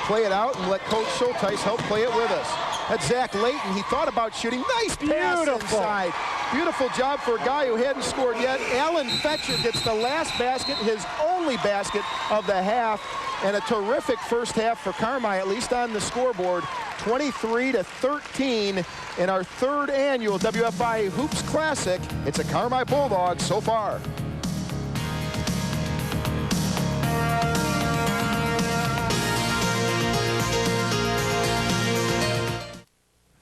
Play it out and let Coach Schulteis help play it with us. That's Zach Layton. He thought about shooting. Nice pass inside. Beautiful job for a guy who hadn't scored yet. Alan Fetcher gets the last basket, his only basket of the half, and a terrific first half for Carmi, at least on the scoreboard. 23-13 in our third annual WFI Hoops Classic. It's a Carmi Bulldogs so far.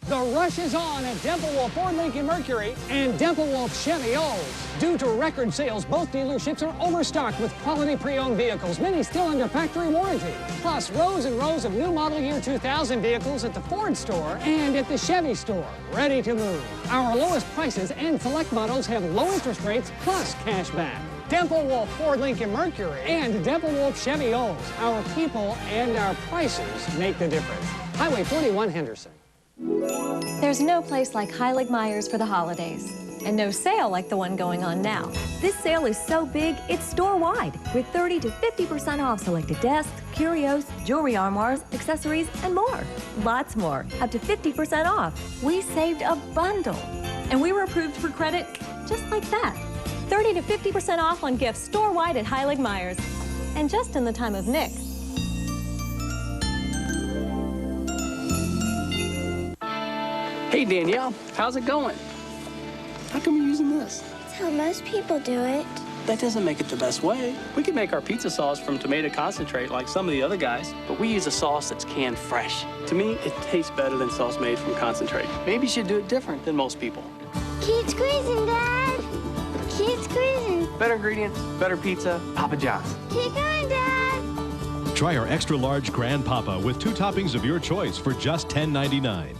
The rush is on at Temple Wolf Ford Lincoln Mercury and Temple Wolf Chevy Olds. Due to record sales, both dealerships are overstocked with quality pre-owned vehicles, many still under factory warranty. Plus, rows and rows of new model year 2000 vehicles at the Ford store and at the Chevy store, ready to move. Our lowest prices and select models have low interest rates plus cash back. Temple Wolf Ford Lincoln Mercury and Temple Wolf Chevy Olds. Our people and our prices make the difference. Highway 41 Henderson. There's no place like Heilig Myers for the holidays, and no sale like the one going on now. This sale is so big, it's store-wide, with 30 to 50% off selected desks, curios, jewelry armoires, accessories, and more. Lots more, up to 50% off. We saved a bundle, and we were approved for credit just like that. 30 to 50% off on gifts store-wide at Heilig Myers, and just in the time of Nick. Hey Danielle, how's it going? How come you're using this? It's how most people do it. That doesn't make it the best way. We could make our pizza sauce from tomato concentrate like some of the other guys, but we use a sauce that's canned fresh. To me, it tastes better than sauce made from concentrate. Maybe you should do it different than most people. Keep squeezing, Dad. Keep squeezing. Better ingredients, better pizza, Papa John's. Keep going, Dad. Try our extra large Grand Papa with 2 toppings of your choice for just $10.99.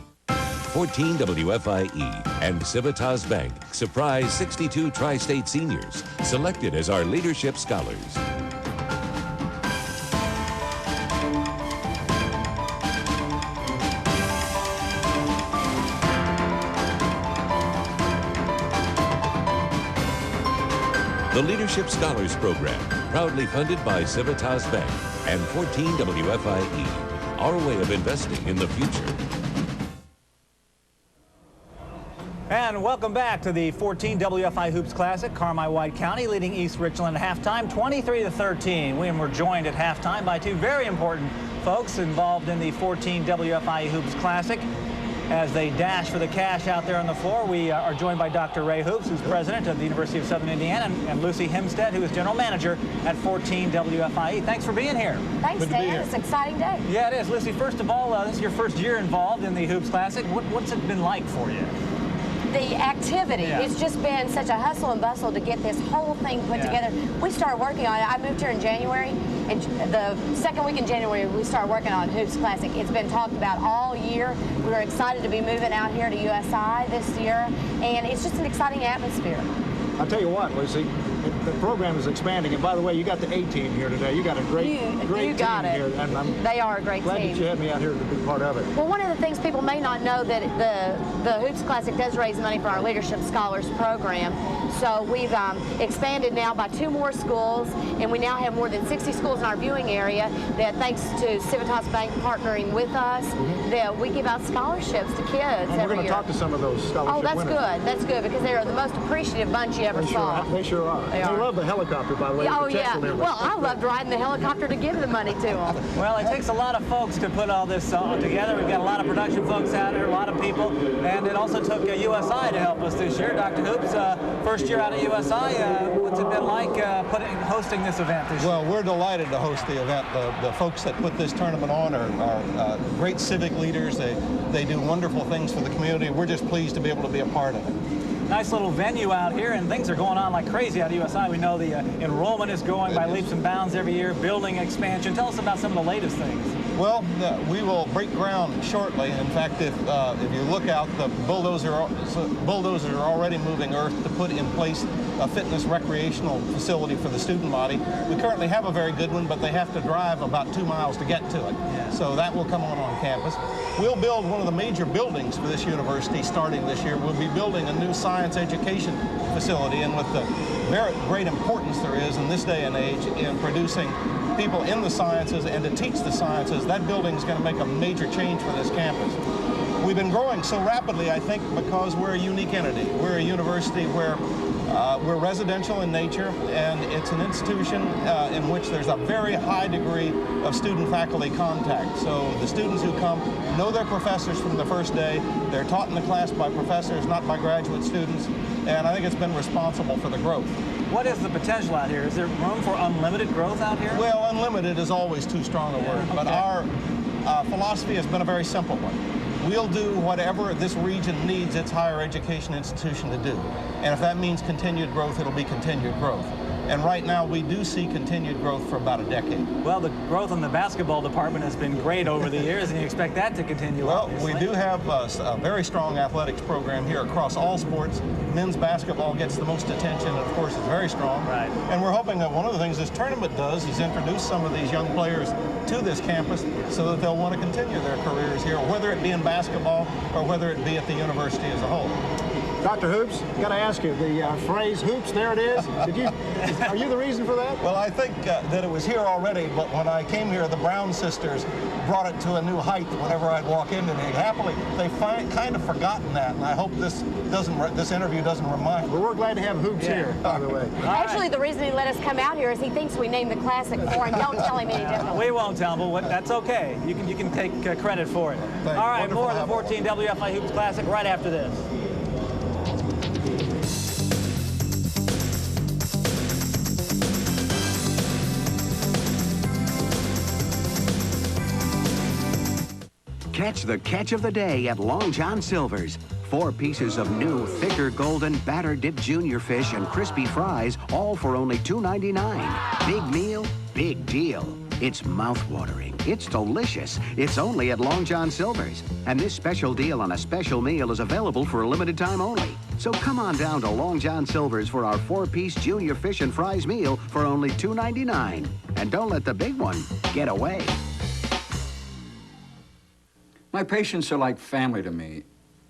14 WFIE and Civitas Bank surprise 62 Tri-State seniors selected as our leadership scholars. The Leadership Scholars Program, proudly funded by Civitas Bank and 14 WFIE, our way of investing in the future. And welcome back to the 14 WFI Hoops Classic. Carmi White County leading East Richland at halftime, 23-13. We were joined at halftime by 2 very important folks involved in the 14 WFI Hoops Classic. As they dash for the cash out there on the floor, we are joined by Dr. Ray Hoops, who's president of the University of Southern Indiana, and Lucy Hempstead, who is general manager at 14 WFIE. Thanks for being here. Thanks, Dan. It's an exciting day. Yeah, it is. Lucy, first of all, this is your first year involved in the Hoops Classic. What's it been like for you? The activity, it's just been such a hustle and bustle to get this whole thing put together. We started working on it. I moved here in January, and the second week in January, we started working on Hoops Classic. It's been talked about all year. We were excited to be moving out here to USI this year, and it's just an exciting atmosphere. I'll tell you what, Lucy, the program is expanding. And by the way, you got the A team here today. You got a great team here. And I'm they are a great glad team. that you had me out here to be part of it. Well, one of the things people may not know that the Hoops Classic does raise money for our Leadership Scholars program. So we've expanded now by 2 more schools, and we now have more than 60 schools in our viewing area that, thanks to Civitas Bank partnering with us, that we give out scholarships to kids and every we're going to year. talk to some of those scholarship Oh, that's winners. good. That's good, because they are the most appreciative bunch you ever saw. They sure are. They love the helicopter, by the way. Oh, to protect yeah. the members. Well, I loved riding the helicopter to give the money to them. Well, it takes a lot of folks to put all this together. We've got a lot of production folks out there, a lot of people, and it also took USI to help us this year. Dr. Hoops, first year out at USI, what's it been like hosting this event this year? Well, we're delighted to host the event. The folks that put this tournament on are great civic leaders. They do wonderful things for the community. We're just pleased to be able to be a part of it. Nice little venue out here, and things are going on like crazy out at USI. We know the enrollment is going by leaps and bounds every year, building expansion. Tell us about some of the latest things. Well, we will break ground shortly. In fact, if you look out, the bulldozers are already moving earth to put in place a fitness recreational facility for the student body. We currently have a very good one, but they have to drive about 2 miles to get to it. Yeah. So that will come on campus. We'll build one of the major buildings for this university starting this year. We'll be building a new science education facility, and with the very great importance there is in this day and age in producing people in the sciences and to teach the sciences, that building is going to make a major change for this campus. We've been growing so rapidly, I think, because we're a unique entity. We're a university where we're residential in nature, and it's an institution in which there's a very high degree of student-faculty contact. So the students who come know their professors from the first day. They're taught in the class by professors, not by graduate students, and I think it's been responsible for the growth. What is the potential out here? Is there room for unlimited growth out here? Well, unlimited is always too strong a word, but our philosophy has been a very simple one. We'll do whatever this region needs its higher education institution to do. And if that means continued growth, it'll be continued growth. And right now, we do see continued growth for about a decade. Well, the growth in the basketball department has been great over the years, and you expect that to continue, well, obviously. We do have a very strong athletics program here across all sports. Men's basketball gets the most attention, and of course, is very strong. Right. And we're hoping that one of the things this tournament does is introduce some of these young players to this campus so that they'll want to continue their careers here, whether it be in basketball or whether it be at the university as a whole. Dr. Hoops, got to ask you, the phrase "hoops," there it is. Are you the reason for that? Well, I think that it was here already, but when I came here, the Brown sisters brought it to a new height whenever I'd walk into me. Happily, they've kind of forgotten that, and I hope this interview doesn't remind. Well, we're glad to have Hoops here, by the way. Actually, the reason he let us come out here is he thinks we named the classic for him. Don't tell him any different. We won't tell him, but that's okay. You can take credit for it. Thanks. All right, Wonderful more of the 14 WFI Hoops Classic right after this. Catch the catch of the day at Long John Silver's. 4 pieces of new, thicker golden batter-dipped junior fish and crispy fries, all for only $2.99. Big meal, big deal. It's mouth-watering. It's delicious. It's only at Long John Silver's. And this special deal on a special meal is available for a limited time only. So come on down to Long John Silver's for our 4-piece junior fish and fries meal for only $2.99. And don't let the big one get away. My patients are like family to me.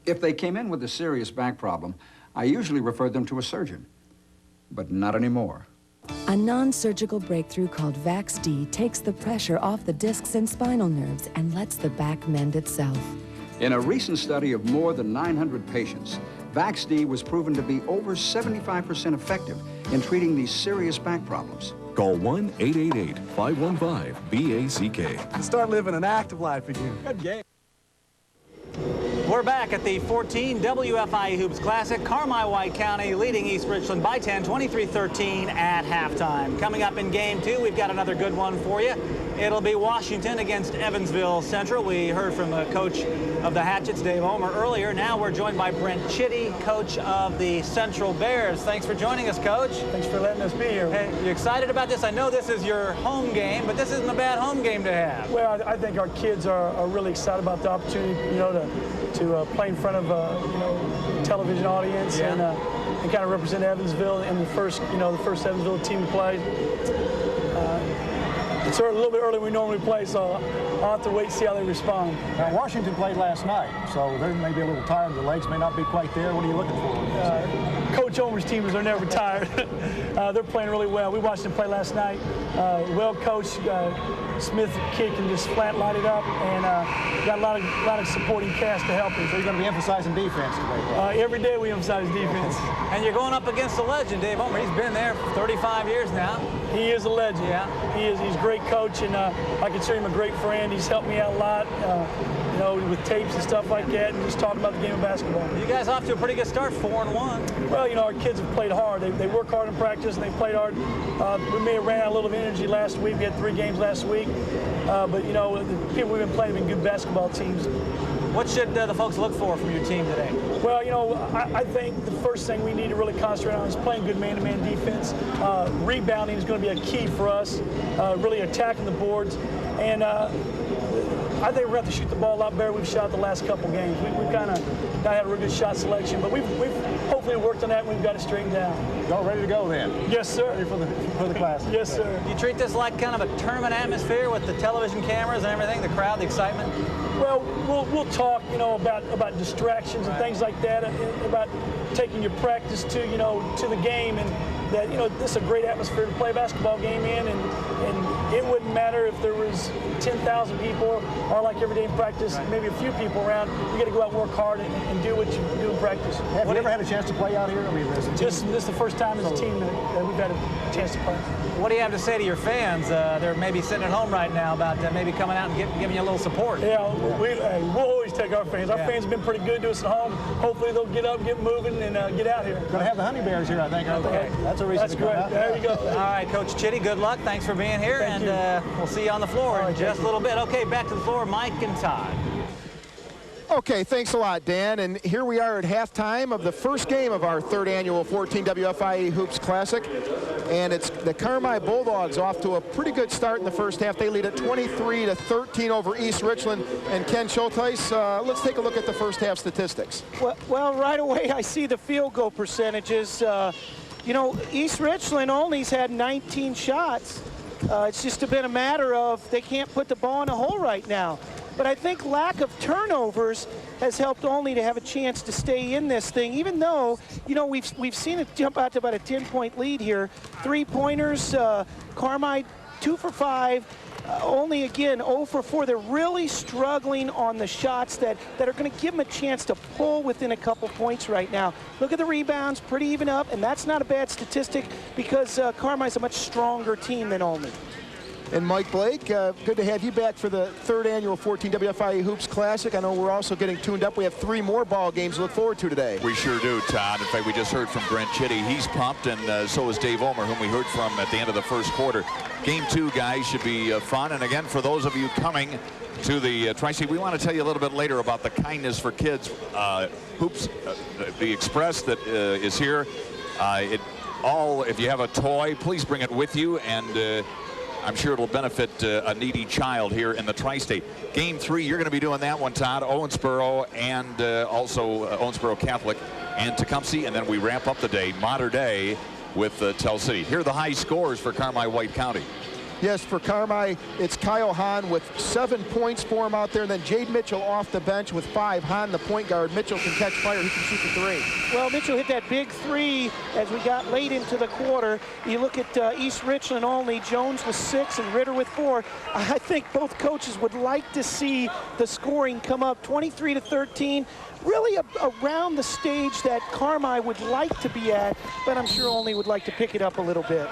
If they came in with a serious back problem, I usually refer them to a surgeon. But not anymore. A non-surgical breakthrough called VAX-D takes the pressure off the discs and spinal nerves and lets the back mend itself. In a recent study of more than 900 patients, VAX-D was proven to be over 75% effective in treating these serious back problems. Call 1-888-515-BACK. Start living an active life again. Good game. We're back at the 14 WFI Hoops Classic. Carmi White County leading East Richland by 10, 23-13 at halftime. Coming up in game 2, we've got another good one for you. It'll be Washington against Evansville Central. We heard from the coach of the Hatchets, Dave Omer, earlier. Now we're joined by Brent Chitty, coach of the Central Bears. Thanks for joining us, Coach. Thanks for letting us be here. Hey, you excited about this? I know this is your home game, but this isn't a bad home game to have. Well, I think our kids are really excited about the opportunity, to play in front of a television audience, and and kind of represent Evansville in the first Evansville team we played. It's a little bit earlier than we normally play, so I'll have to wait and see how they respond. Now, Washington played last night, so they may be a little tired. The legs may not be quite there. What are you looking for? Coach Omer's teams are never tired. They're playing really well. We watched them play last night. Well coached. Smith kicked and just flat-lined it up, and got a lot of supporting cast to help us. So you're going to be emphasizing defense today? Every day we emphasize defense. And you're going up against a legend, Dave Omer. He's been there for 35 years now. He is a legend. Yeah. He's a great coach, and I consider him a great friend. He's helped me out a lot, with tapes and stuff like that, and just talking about the game of basketball. You guys off to a pretty good start, 4-1. Well, our kids have played hard. They work hard in practice, and they played hard. We may have ran out a little of energy last week. We had 3 games last week. But, the people we've been playing have been good basketball teams. What should the folks look for from your team today? Well, I think the first thing we need to really concentrate on is playing good man-to-man defense. Rebounding is going to be a key for us, really attacking the boards. And I think we're going to have to shoot the ball a lot better. We've shot the last couple games. We've kind of not had a real good shot selection, but we've hopefully worked on that and we've got it straightened down. Y'all ready to go then? Yes, sir. Ready for the class? Yes, sir. Do you treat this like kind of a tournament atmosphere with the television cameras and everything, the crowd, the excitement? Well, we'll talk, about distractions and things like that, about taking your practice to the game, and that, this is a great atmosphere to play a basketball game in, and it wouldn't matter if there was 10,000 people or like every day in practice, maybe a few people around. You got to go out and work hard and do what you do in practice. Have you ever had a chance to play out here? I mean, this is the first time as a team that we've had a chance to play. What do you have to say to your fans? They're maybe sitting at home right now about maybe coming out and giving you a little support. Yeah, we'll always take our fans. Our fans have been pretty good to us at home. Hopefully they'll get up, get moving, and get out here. Going to have the Honey Bears here, I think. Okay. That's a reason to come great. out. There you go. All right, Coach Chitty, good luck. Thanks for being here, Thank and you. we'll see you on the floor in just a little bit. Okay, back to the floor, Mike and Todd. Okay, thanks a lot, Dan. And here we are at halftime of the first game of our third annual 14 WFIE Hoops Classic. And it's the Carmi Bulldogs off to a pretty good start in the first half. They lead at 23-13 over East Richland. And Ken Schulteis, let's take a look at the first half statistics. Well, right away I see the field goal percentages. East Richland only's had 19 shots. It's just been a matter of they can't put the ball in a hole right now. But I think lack of turnovers has helped Olney to have a chance to stay in this thing, even though, we've seen it jump out to about a 10-point lead here. 3-pointers, Carmi 2 for 5. Olney, again, 0 for 4. They're really struggling on the shots that are going to give them a chance to pull within a couple points right now. Look at the rebounds, pretty even up, and that's not a bad statistic because Carmi's a much stronger team than Olney. And Mike Blake, good to have you back for the third annual 14 WFIE Hoops Classic. I know we're also getting tuned up. We have 3 more ball games to look forward to today. We sure do, Todd. In fact, we just heard from Brent Chitty. He's pumped, and so is Dave Omer, whom we heard from at the end of the first quarter. Game 2, guys, should be fun. And again, for those of you coming to the Tri-State, we want to tell you a little bit later about the Kindness for Kids Hoops, the Express that is here. If you have a toy, please bring it with you, and I'm sure it'll benefit a needy child here in the Tri-State. Game 3, you're going to be doing that one, Todd. Owensboro and also Owensboro Catholic and Tecumseh. And then we wrap up the day, Mater Dei, with Tell City. Here are the high scores for Carmi White County. Yes, for Carmi, it's Kyle Hahn with 7 points for him out there. And then Jade Mitchell off the bench with 5. Hahn, the point guard. Mitchell can catch fire. He can shoot the 3. Well, Mitchell hit that big 3 as we got late into the quarter. You look at East Richland only. Jones with 6 and Ritter with 4. I think both coaches would like to see the scoring come up 23-13. Really around the stage that Carmi would like to be at, but I'm sure Olney would like to pick it up a little bit.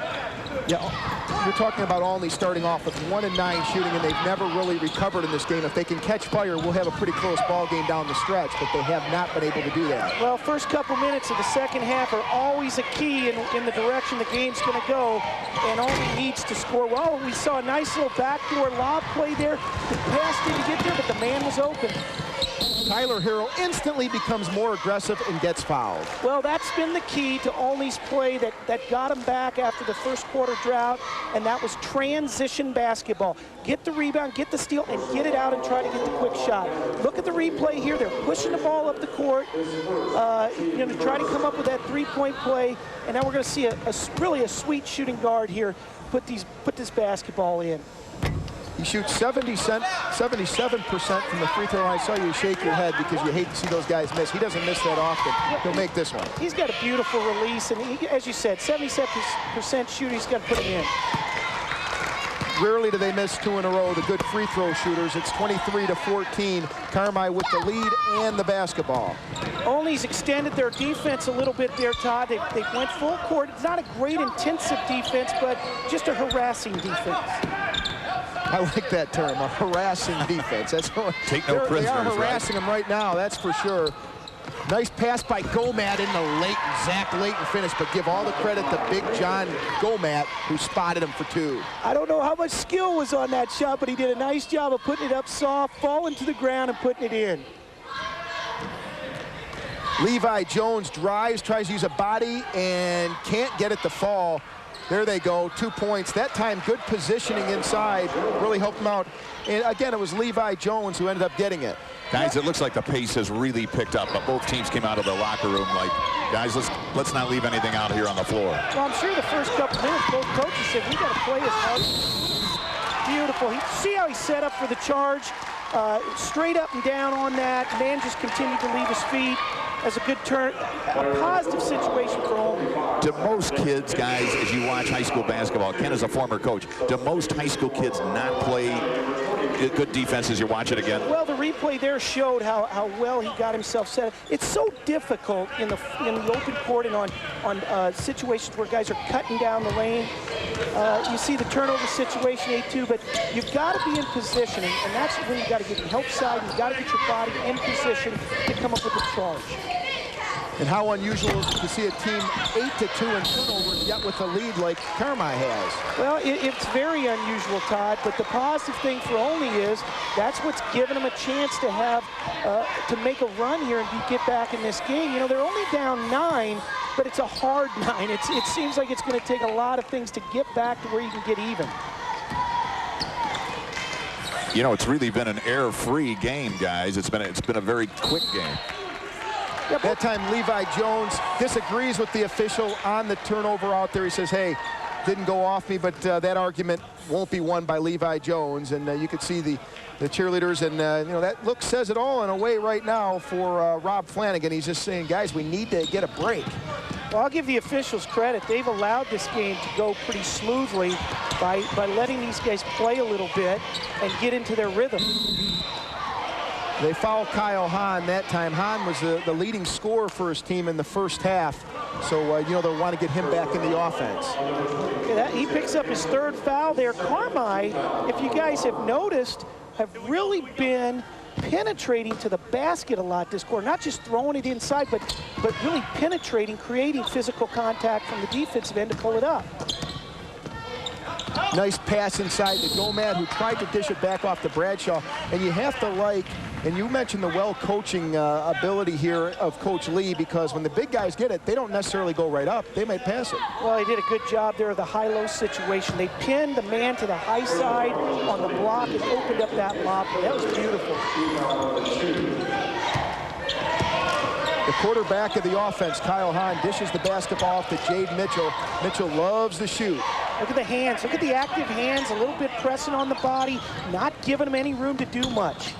Yeah, you're talking about Olney starting off with 1 of 9 shooting, and they've never really recovered in this game. If they can catch fire, we'll have a pretty close ball game down the stretch, but they have not been able to do that. Well, first couple minutes of the second half are always a key in the direction the game's going to go, and Olney needs to score. Well, we saw a nice little backdoor lob play there. The pass didn't get there, but the man was open. Tyler Harrell instantly becomes more aggressive and gets fouled. Well, that's been the key to Olney's play that got him back after the first quarter drought, and that was transition basketball. Get the rebound, get the steal, and get it out and try to get the quick shot. Look at the replay here. They're pushing the ball up the court, to try to come up with that three-point play, and now we're going to see really a sweet shooting guard here put this basketball in. He shoots 77% from the free throw line. I saw you shake your head because you hate to see those guys miss. He doesn't miss that often. He'll make this one. He's got a beautiful release, and he, as you said, 77% shooting. He's got to put it in. Rarely do they miss 2 in a row, the good free throw shooters. It's 23-14. Carmi with the lead and the basketball. Olney's extended their defense a little bit there, Todd. They went full court. It's not a great intensive defense, but just a harassing defense. I like that term, a harassing defense. That's what, take no prisoners, they are harassing him right now, that's for sure. Nice pass by Gomat in the Leighton, Zach Leighton finish, but give all the credit to Big John Gomat, who spotted him for 2. I don't know how much skill was on that shot, but he did a nice job of putting it up soft, falling to the ground, and putting it in. Levi Jones drives, tries to use a body, and can't get it to fall. There they go, 2 points. That time, good positioning inside, really helped him out. And again, it was Levi Jones who ended up getting it. Guys, it looks like the pace has really picked up, but both teams came out of the locker room like, guys, let's not leave anything out here on the floor. Well, I'm sure the first couple minutes, both coaches said, we got to play as hard. Beautiful. See how he set up for the charge? Straight up and down on that. Man just continued to leave his feet. As a good turn, a positive situation for Olney. Do most kids, guys, as you watch high school basketball, Ken is a former coach, do most high school kids not play good defense as you watch it again? Well, the replay there showed how well he got himself set up. It's so difficult in the open court and on situations where guys are cutting down the lane. You see the turnover situation, 8-2, but you've got to be in position, and that's when you've got to get the help side. You've got to get your body in position to come up with the charge. And how unusual is it to see a team 8-2 in turnovers, yet with a lead like Carmi has? Well, it's very unusual, Todd, but the positive thing for Olney is that's what's given them a chance to have to make a run here and get back in this game. You know, they're only down 9, but it's a hard 9. It seems like it's going to take a lot of things to get back to where you can get even. You know, it's really been an error-free game, guys. It's been a very quick game. That time, Levi Jones disagrees with the official on the turnover out there. He says, hey, didn't go off me, but that argument won't be won by Levi Jones. And you could see the cheerleaders, and that look says it all in a way right now for Rob Flanagan. He's just saying, guys, we need to get a break. Well, I'll give the officials credit. They've allowed this game to go pretty smoothly by letting these guys play a little bit and get into their rhythm. They fouled Kyle Hahn that time. Hahn was the leading scorer for his team in the first half. So, they'll want to get him back in the offense. He picks up his 3rd foul there. Carmi, if you guys have noticed, have really been penetrating to the basket a lot this quarter. Not just throwing it inside, but really penetrating, creating physical contact from the defensive end to pull it up. Nice pass inside to Gomat, who tried to dish it back off to Bradshaw. And you have to like, and you mentioned the well-coaching ability here of Coach Lee, because when the big guys get it, they don't necessarily go right up. They might pass it. Well, he did a good job there of the high-low situation. They pinned the man to the high side on the block and opened up that lob. That was beautiful. The quarterback of the offense, Kyle Hahn, dishes the basketball off to Jade Mitchell. Mitchell loves to shoot. Look at the hands. Look at the active hands, a little bit pressing on the body, not giving him any room to do much.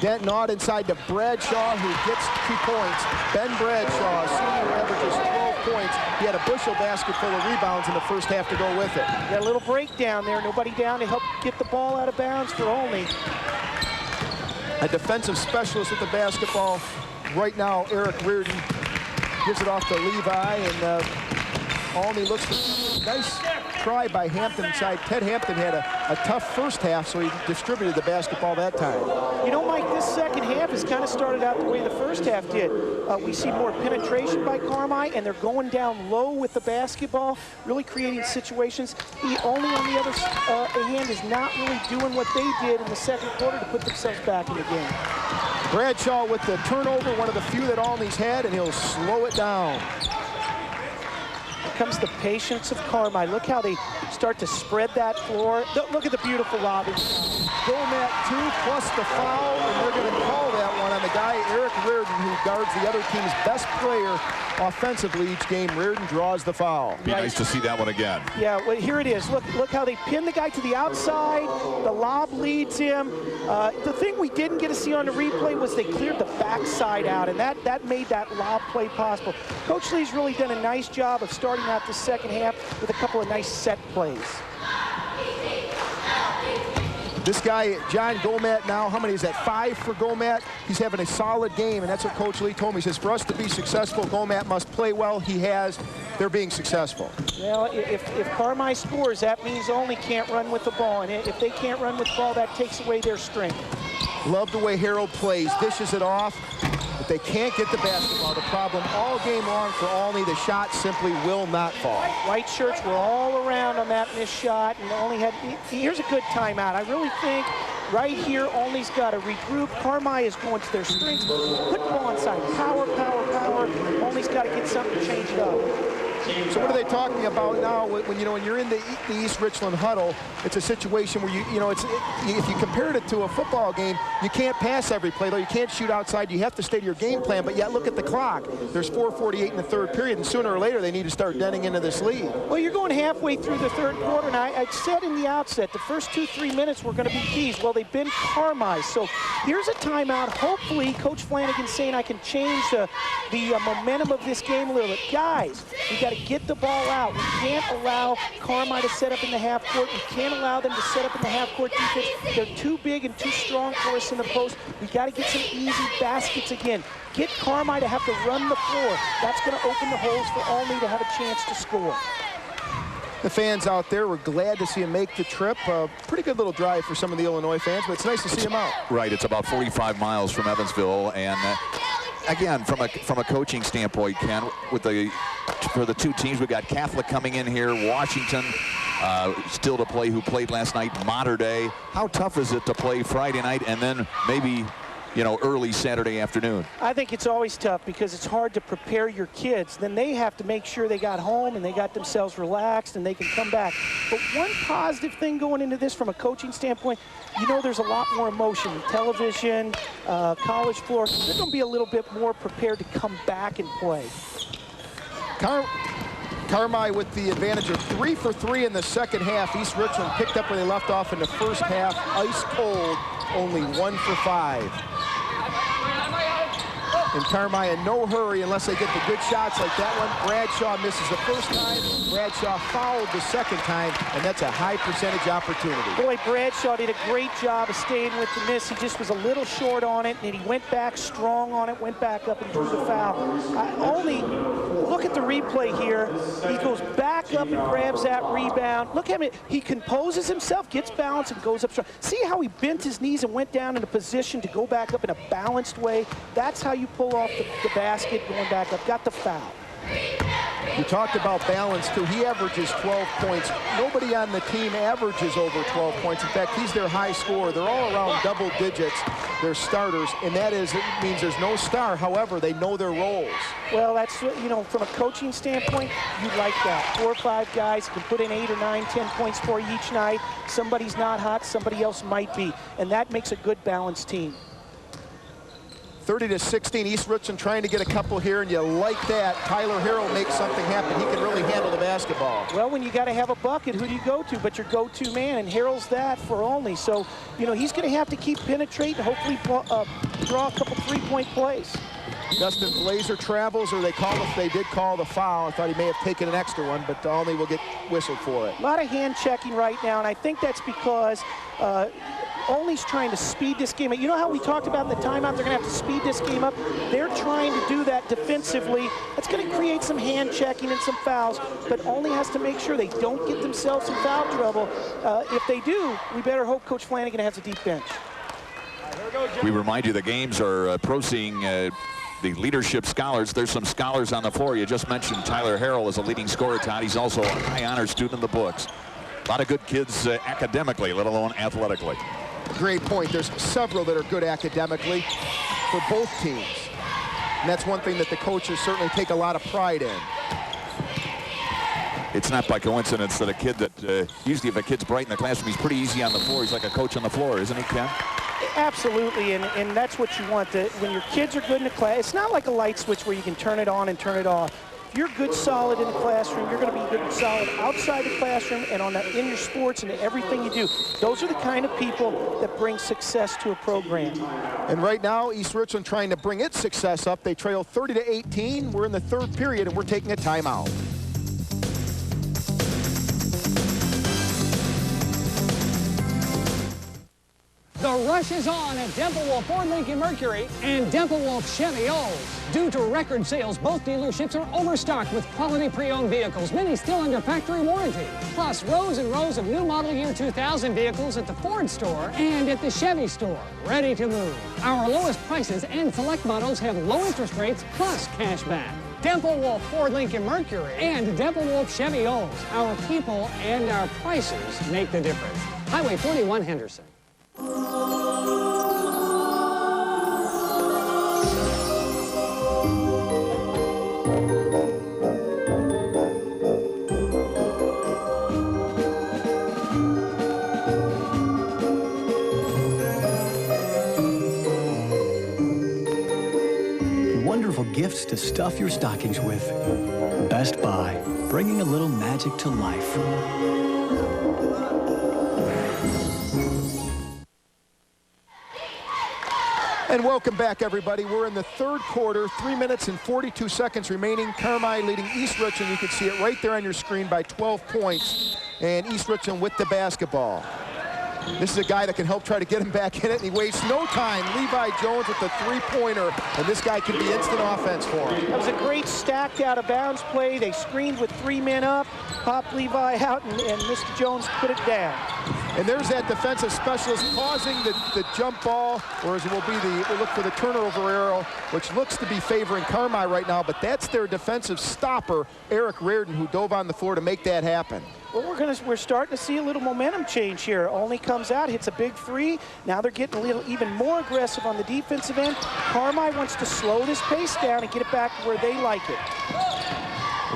Denton out inside to Bradshaw, who gets 2 points. Ben Bradshaw, senior, averages 12 points. He had a bushel basket full of rebounds in the first half to go with it. Got a little breakdown there. Nobody down to help get the ball out of bounds for Olney. A defensive specialist with the basketball. Right now, Eric Reardon gives it off to Levi, and Olney looks for nice try by Hampton inside. Ted Hampton had a tough first half, so he distributed the basketball that time. You know, Mike, this second half has kind of started out the way the first half did. We see more penetration by Carmi, and they're going down low with the basketball, really creating situations. Olney, on the other hand, is not really doing what they did in the second quarter to put themselves back in the game. Bradshaw with the turnover, one of the few that Olney's had, and he'll slow it down. Here comes the patience of Carmi. Look how they start to spread that floor. Look at the beautiful lobby. Gomet 2 plus the foul, and they're going to call that one on the guy, Eric Reardon, who guards the other team's best player offensively each game. Reardon draws the foul. Be nice to see that one again. Yeah, well, here it is. Look how they pin the guy to the outside. The lob leads him. The thing we didn't get to see on the replay was they cleared the backside out, and that made that lob play possible. Coach Lee's really done a nice job of starting out the second half with a couple of nice set plays. This guy, John Gomet, now, how many is that? 5 for Gomet. He's having a solid game, and that's what Coach Lee told me. He says, for us to be successful, Gomet must play well. He has. They're being successful. Well, if Carmi scores, that means Olney can't run with the ball. And if they can't run with the ball, that takes away their strength. Love the way Harold plays. Dishes it off, but they can't get the basketball. The problem all game long for Olney, the shot simply will not fall. White shirts were all around on that missed shot, and Olney had, here's a good timeout. I really think right here, Olney's got to regroup. Carmi is going to their strengths. Put the ball inside. Power, power, power. Olney's got to get something to change it up. So what are they talking about now when you're in the East Richland huddle? It's a situation where if you compared it to a football game, you can't pass every play, though you can't shoot outside. You have to stay to your game plan, but yet look at the clock. There's 4:48 in the third period, and sooner or later they need to start denting into this lead. Well, you're going halfway through the third quarter, and I said in the outset the first 2-3 minutes were going to be keys. Well, they've been Carmi. So here's a timeout. Hopefully, Coach Flanagan's saying I can change the momentum of this game a little bit. Guys, we got to get the ball out. We can't allow Carmi to set up in the half court. We can't allow them to set up in the half court defense. They're too big and too strong for us in the post. We got to get some easy baskets again. Get Carmi to have to run the floor. That's going to open the holes for Olney to have a chance to score. The fans out there were glad to see him make the trip. Pretty good little drive for some of the Illinois fans, but it's nice to see him out. Right, it's about 45 miles from Evansville, and again, from a coaching standpoint, Ken, for the two teams, we got Catholic coming in here, Washington still to play, who played last night, Mater Dei. How tough is it to play Friday night and then maybe, early Saturday afternoon? I think it's always tough because it's hard to prepare your kids. Then they have to make sure they got home and they got themselves relaxed and they can come back. But one positive thing going into this from a coaching standpoint, there's a lot more emotion. Television, college floor, they're going to be a little bit more prepared to come back and play. Carmi with the advantage of 3 for 3 in the second half. East Richland picked up where they left off in the first half. Ice cold, only 1 for 5. And Carmi in no hurry unless they get the good shots like that one. Bradshaw misses the first time. Bradshaw fouled the second time, and that's a high percentage opportunity. Boy, Bradshaw did a great job of staying with the miss. He just was a little short on it, and he went back strong on it, went back up and drew the foul. Only look at the replay here. He goes back up and grabs that rebound. Look at him. He composes himself, gets balance, and goes up strong. See how he bent his knees and went down in a position to go back up in a balanced way? That's how you pull off the basket going back up. Got the foul. You talked about balance, too. He averages 12 points. Nobody on the team averages over 12 points. In fact, he's their high scorer. They're all around double digits. They're starters, and it means there's no star. However, they know their roles. Well, that's, from a coaching standpoint, you like that. 4 or 5 guys can put in 8 or 9, 10 points for you each night. Somebody's not hot, somebody else might be, and that makes a good balanced team. 30-16, East Richland trying to get a couple here, and you like that. Tyler Harrell makes something happen. He can really handle the basketball. Well, when you got to have a bucket, who do you go to but your go-to man, and Harrell's that for Olney. So, he's going to have to keep penetrating, hopefully draw a couple three-point plays. Dustin Blazer travels, or they did call the foul. I thought he may have taken an extra one, but Olney will get whistled for it. A lot of hand checking right now, and I think that's because Olney's trying to speed this game up. You know how we talked about in the timeout, they're going to have to speed this game up? They're trying to do that defensively. That's going to create some hand checking and some fouls, but Olney has to make sure they don't get themselves in foul trouble. If they do, we better hope Coach Flanagan has a deep bench. We remind you the games are approaching the leadership scholars. There's some scholars on the floor. You just mentioned Tyler Harrell as a leading scorer, Todd. He's also a high honor student in the books. A lot of good kids academically, let alone athletically. Great point. There's several that are good academically. for both teams. And that's one thing that the coaches certainly take a lot of pride in. It's not by coincidence that a kid that usually if a kid's bright in the classroom, he's pretty easy on the floor. He's like a coach on the floor, isn't he, Ken? Absolutely, and that's what you want. When your kids are good in the class, it's not like a light switch where you can turn it on and turn it off. If you're good, solid in the classroom, you're going to be good and solid outside the classroom and in your sports and everything you do. Those are the kind of people that bring success to a program. And right now, East Richland trying to bring its success up. They trail 30-18. We're in the third period, and we're taking a timeout. The rush is on at Temple Wolf Ford Lincoln Mercury and Temple Wolf Chevy Olds. Due to record sales, both dealerships are overstocked with quality pre-owned vehicles, many still under factory warranty. Plus, rows and rows of new model year 2000 vehicles at the Ford store and at the Chevy store, ready to move. Our lowest prices and select models have low interest rates plus cash back. Temple Wolf Ford Lincoln Mercury and Temple Wolf Chevy Olds. Our people and our prices make the difference. Highway 41 Henderson. Wonderful gifts to stuff your stockings with. Best Buy, bringing a little magic to life. And welcome back, everybody. We're in the third quarter, 3 minutes and 42 seconds remaining. Carmi leading East Richland. You can see it right there on your screen by 12 points. And East Richland with the basketball. This is a guy that can help try to get him back in it, and he wastes no time. Levi Jones with the three-pointer, and this guy can be instant offense for him. That was a great stacked out-of-bounds play. They screened with 3 men up, popped Levi out, and Mr. Jones put it down. And there's that defensive specialist causing the jump ball, whereas we'll look for the turnover arrow, which looks to be favoring Carmi right now, but that's their defensive stopper, Eric Reardon, who dove on the floor to make that happen. Well, we're starting to see a little momentum change here. Olney comes out, hits a big three. Now they're getting a little even more aggressive on the defensive end. Carmi wants to slow this pace down and get it back to where they like it.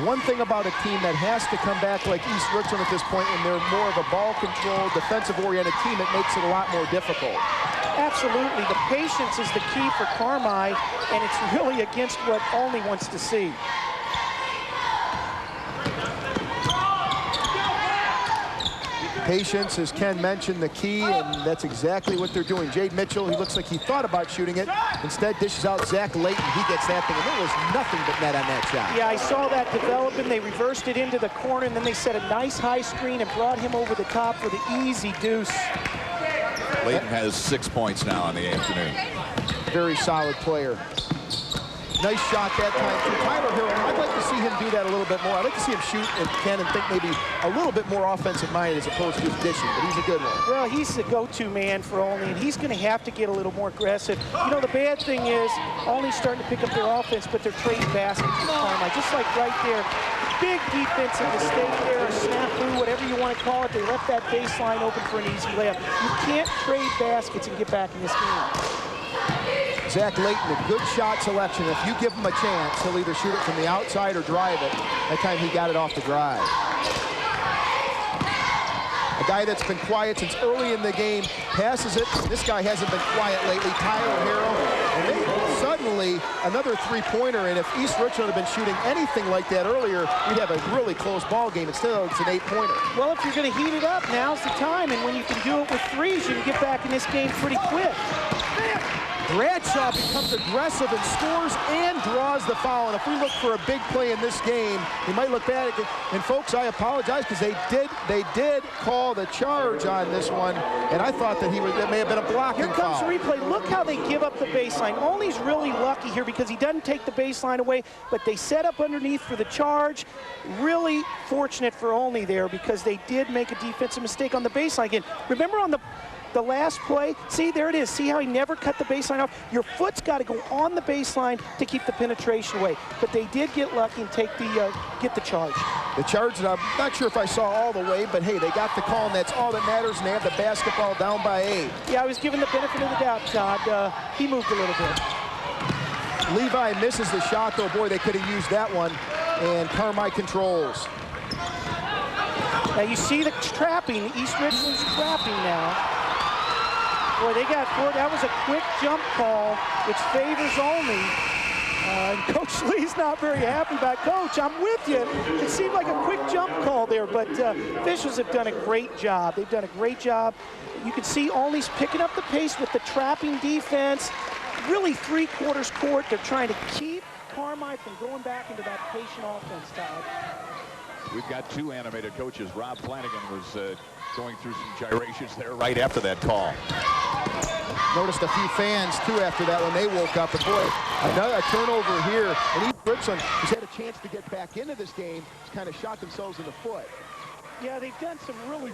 One thing about a team that has to come back like East Richland at this point, when they're more of a ball-controlled, defensive-oriented team, it makes it a lot more difficult. Absolutely. The patience is the key for Carmi, and it's really against what Olney wants to see. Patience, as Ken mentioned, the key, and that's exactly what they're doing. Jade Mitchell, he looks like he thought about shooting it. Instead, dishes out Zach Layton. He gets that thing, and there was nothing but net on that shot. Yeah, I saw that developing. They reversed it into the corner, and then they set a nice high screen and brought him over the top for the easy deuce. Layton has 6 points now on the afternoon. Very solid player. Nice shot that time too. Tyler Hill, I'd like to see him do that a little bit more. I'd like to see him shoot and Ken and think maybe a little bit more offensive minded as opposed to just dishing, but he's a good one. Well, he's the go-to man for Olney, and he's going to have to get a little more aggressive. You know, the bad thing is Olney's starting to pick up their offense, but they're trading baskets at the time. Just like right there, big defensive mistake there, a snafu, whatever you want to call it. They left that baseline open for an easy layup. You can't trade baskets and get back in this game. Zach Layton, a good shot selection. If you give him a chance, he'll either shoot it from the outside or drive it. That time he got it off the drive. A guy that's been quiet since early in the game passes it. This guy hasn't been quiet lately, Tyler Harrell. And they suddenly another three-pointer, and if East Richland had been shooting anything like that earlier, we'd have a really close ball game. Instead, it's an 8-pointer. Well, if you're going to heat it up, now's the time. And when you can do it with threes, you can get back in this game pretty quick. Bradshaw becomes aggressive and scores and draws the foul. And if we look for a big play in this game, he might look bad. And folks, I apologize because they did call the charge on this one, and I thought that that may have been a blocking foul. Here comes the replay. Look how they give up the baseline. Olney's really lucky here because he doesn't take the baseline away, but they set up underneath for the charge. Really fortunate for Olney there because they did make a defensive mistake on the baseline again. Remember on the last play, see, there it is. See how he never cut the baseline off? Your foot's got to go on the baseline to keep the penetration away. But they did get lucky and get the charge. The charge, I'm not sure if I saw all the way, but hey, they got the call, and that's all that matters, and they have the basketball down by 8. Yeah, I was given the benefit of the doubt, Todd. He moved a little bit. Levi misses the shot, though. Boy, they could have used that one. And Carmi controls. Now you see the trapping, East Richland's trapping now. Boy, they got four. That was a quick jump call, which favors Olney. And Coach Lee's not very happy about. Coach, I'm with you. It seemed like a quick jump call there, but officials have done a great job. They've done a great job. You can see Olney's picking up the pace with the trapping defense. Really three-quarters court. They're trying to keep Carmi from going back into that patient offense, Todd. We've got two animated coaches. Rob Flanagan was going through some gyrations there right after that call. Noticed a few fans, too, after that when they woke up. And, boy, another turnover here. And East Richland has had a chance to get back into this game. Just kind of shot themselves in the foot. Yeah, they've done some really